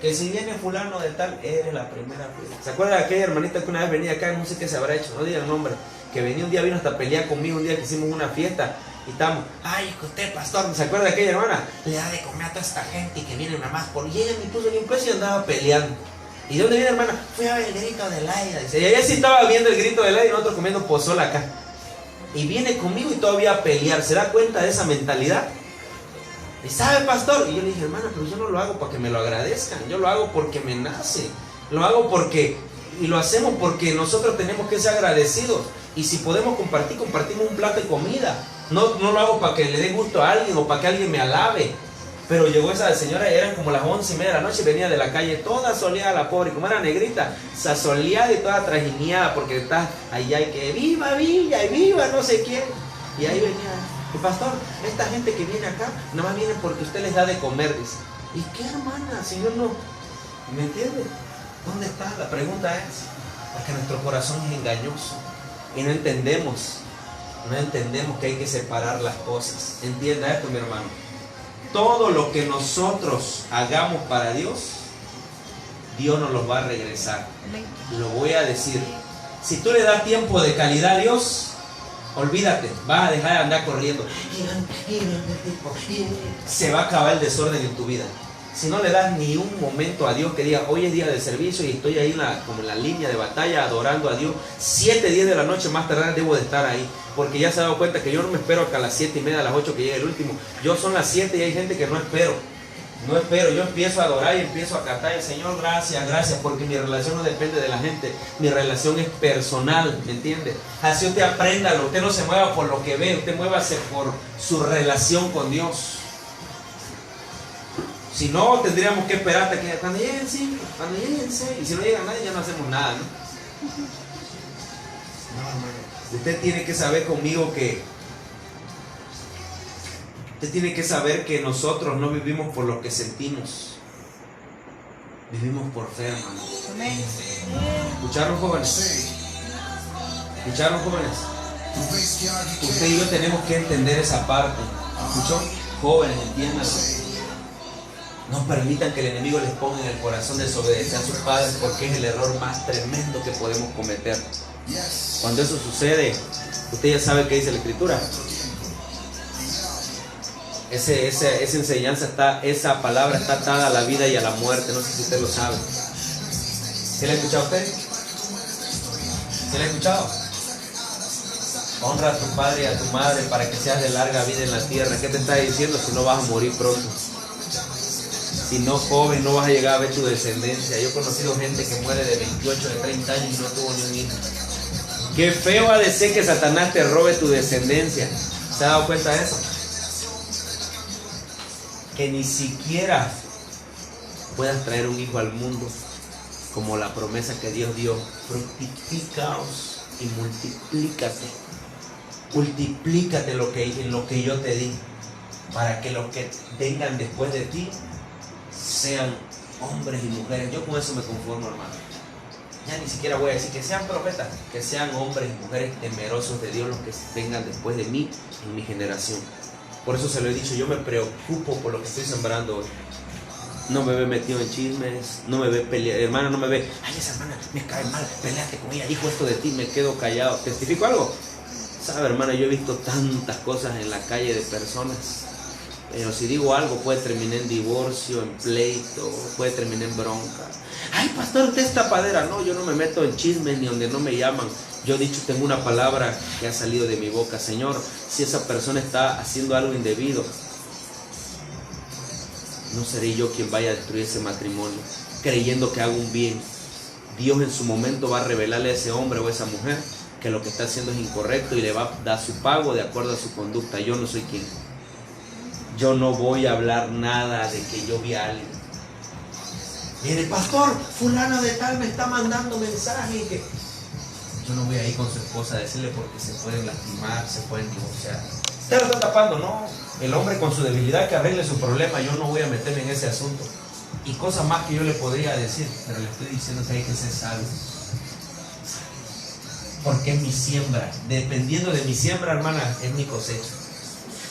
Que si viene fulano de tal, eres la primera. ¿Se acuerda de aquella hermanita que una vez venía acá? No sé qué se habrá hecho, no diga el nombre. Que venía un día, vino hasta a pelear conmigo un día que hicimos una fiesta. Y estamos: ay, que usted, pastor, ¿se acuerda de aquella hermana? Le da de comer a toda esta gente y que viene nada más por... Y ella me puso ni un peso y andaba peleando. ¿Y de dónde viene, hermana? Fui a ver el grito de Laida. Dice, y ella sí estaba viendo el grito de Laida y nosotros comiendo pozole acá. Y viene conmigo y todavía a pelear. ¿Se da cuenta de esa mentalidad? ¿Y sabe, pastor? Y yo le dije, hermana, pero yo no lo hago para que me lo agradezcan, yo lo hago porque me nace, lo hago porque, y lo hacemos porque nosotros tenemos que ser agradecidos. Y si podemos compartir, compartimos un plato de comida. No lo hago para que le dé gusto a alguien o para que alguien me alabe. Pero llegó esa señora, eran como las 11:30 de la noche, venía de la calle toda soleada, la pobre, como era negrita, se soleada y toda trajineada, porque está allá y que viva Villa y viva no sé quién. Y ahí venía, y pastor, esta gente que viene acá, nada más viene porque usted les da de comer, dice. ¿Y qué, hermana? Si yo no, ¿me entiende? ¿Dónde está? La pregunta es, porque nuestro corazón es engañoso y no entendemos que hay que separar las cosas. Entienda esto, mi hermano. Todo lo que nosotros hagamos para Dios, Dios nos lo va a regresar. Lo voy a decir. Si tú le das tiempo de calidad a Dios, olvídate, vas a dejar de andar corriendo. Se va a acabar el desorden en tu vida. Si no le das ni un momento a Dios que diga, hoy es día de servicio y estoy ahí como en la línea de batalla adorando a Dios, 7, 10 de la noche más tarde debo de estar ahí. Porque ya se ha dado cuenta que yo no me espero hasta las 7:30, a las 8 que llegue el último. Yo son las 7 y hay gente que no espero. No espero, yo empiezo a adorar y empiezo a cantar. Y Señor, gracias, gracias, porque mi relación no depende de la gente. Mi relación es personal, ¿me entiende? Así usted apréndalo, usted no se mueva por lo que ve, usted muévase por su relación con Dios. Si no, tendríamos que esperar hasta que cuando lleguen 5, cuando lleguen 6. Y si no llega nadie, ya no hacemos nada, ¿no? No, hermano. Usted tiene que saber conmigo que usted tiene que saber que nosotros no vivimos por lo que sentimos. Vivimos por fe, hermano. ¿Escucharon, jóvenes? ¿Escucharon, jóvenes? Usted y yo tenemos que entender esa parte. ¿Escuchó? Jóvenes, entiéndanlo. No permitan que el enemigo les ponga en el corazón desobedecer a sus padres, porque es el error más tremendo que podemos cometer. Cuando eso sucede, usted ya sabe qué dice la Escritura. Esa enseñanza esa palabra está atada a la vida y a la muerte. No sé si usted lo sabe. ¿Sí la ha escuchado usted? ¿Sí la ha escuchado? Honra a tu padre y a tu madre para que seas de larga vida en la tierra. ¿Qué te está diciendo? Si no vas a morir pronto. Si no, joven, no vas a llegar a ver tu descendencia. Yo he conocido gente que muere de 28, de 30 años y no tuvo ni un hijo. Qué feo ha de ser que Satanás te robe tu descendencia. ¿Se ha dado cuenta de eso? Que ni siquiera puedas traer un hijo al mundo, como la promesa que Dios dio. Fructificaos y multiplícate. Multiplícate en lo que yo te di, para que los que vengan después de ti sean hombres y mujeres. Yo con eso me conformo, hermano. Ya ni siquiera voy a decir que sean profetas, que sean hombres y mujeres temerosos de Dios los que vengan después de mí en mi generación. Por eso se lo he dicho, yo me preocupo por lo que estoy sembrando hoy. No me ve metido en chismes, no me ve pelear, hermana, no me ve, ay, esa hermana me cae mal, peleate con ella, dijo esto de ti, me quedo callado. ¿Testifico algo? Sabe, hermana, yo he visto tantas cosas en la calle de personas, pero si digo algo puede terminar en divorcio, en pleito, puede terminar en bronca. Ay, pastor, usted es tapadera. No, yo no me meto en chismes ni donde no me llaman. Yo he dicho, tengo una palabra que ha salido de mi boca. Señor, si esa persona está haciendo algo indebido, no seré yo quien vaya a destruir ese matrimonio, creyendo que hago un bien. Dios en su momento va a revelarle a ese hombre o a esa mujer que lo que está haciendo es incorrecto y le va a dar su pago de acuerdo a su conducta. Yo no soy quien. Yo no voy a hablar nada de que yo vi a alguien. Mire, pastor, fulano de tal me está mandando mensaje y que... Yo no voy a ir con su esposa a decirle porque se pueden lastimar, se pueden divorciar. Usted lo está tapando, no. El hombre con su debilidad que arregle su problema, yo no voy a meterme en ese asunto. Y cosas más que yo le podría decir, pero le estoy diciendo que hay que ser sabio. Porque es mi siembra. Dependiendo de mi siembra, hermana, es mi cosecha.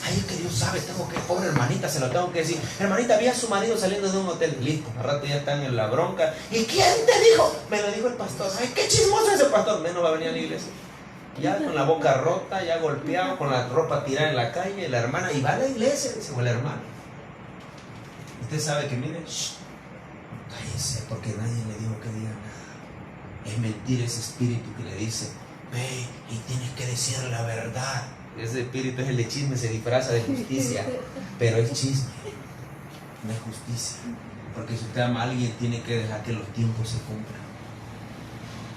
Ay, es que Dios sabe, tengo que, pobre hermanita, se lo tengo que decir. Hermanita, vi a su marido saliendo de un hotel. Listo, al rato ya están en la bronca. ¿Y quién te dijo? Me lo dijo el pastor. Ay, qué chismoso ese pastor. Menos va a venir a la iglesia. Ya con la boca rota, ya golpeado, con la ropa tirada en la calle. La hermana, y va a la iglesia, dice, o el hermano. Usted sabe que, mire, cállese, porque nadie le dijo que diga nada. Es mentira ese espíritu que le dice, ve y tienes que decir la verdad. Ese espíritu es el de chisme, se disfraza de justicia, pero es chisme, no es justicia. Porque si usted ama a alguien, tiene que dejar que los tiempos se cumplan.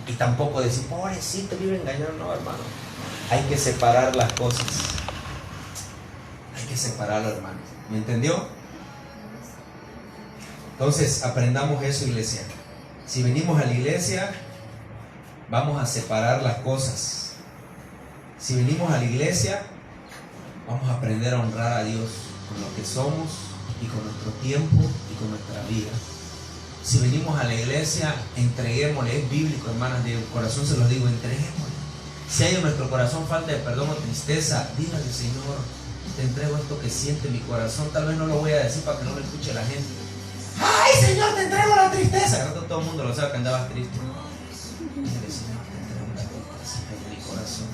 Y tampoco decir, pobrecito, vive engañado. No, hermano. Hay que separar las cosas. Hay que separarlo, hermano. ¿Me entendió? Entonces, aprendamos eso, iglesia. Si venimos a la iglesia, vamos a separar las cosas. Si venimos a la iglesia, vamos a aprender a honrar a Dios con lo que somos y con nuestro tiempo y con nuestra vida. Si venimos a la iglesia, entreguémosle, es bíblico, hermanas, de corazón se los digo, entreguémosle. Si hay en nuestro corazón falta de perdón o tristeza, dígale, Señor, te entrego esto que siente mi corazón. Tal vez no lo voy a decir para que no me escuche la gente. ¡Ay, Señor, te entrego la tristeza! Al rato todo el mundo lo sabe que andabas triste. Dígale, Señor, te entrego la tristeza de mi corazón.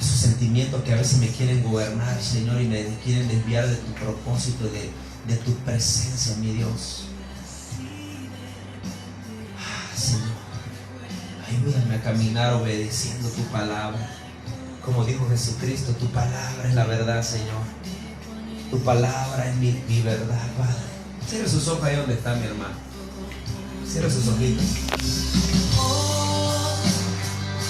Esos sentimientos que a veces me quieren gobernar, Señor, y me quieren desviar de tu propósito, de tu presencia, mi Dios. Señor, ayúdame a caminar obedeciendo tu palabra. Como dijo Jesucristo, tu palabra es la verdad, Señor. Tu palabra es mi verdad, Padre. Cierre sus ojos ahí donde está mi hermano. Cierre sus ojitos.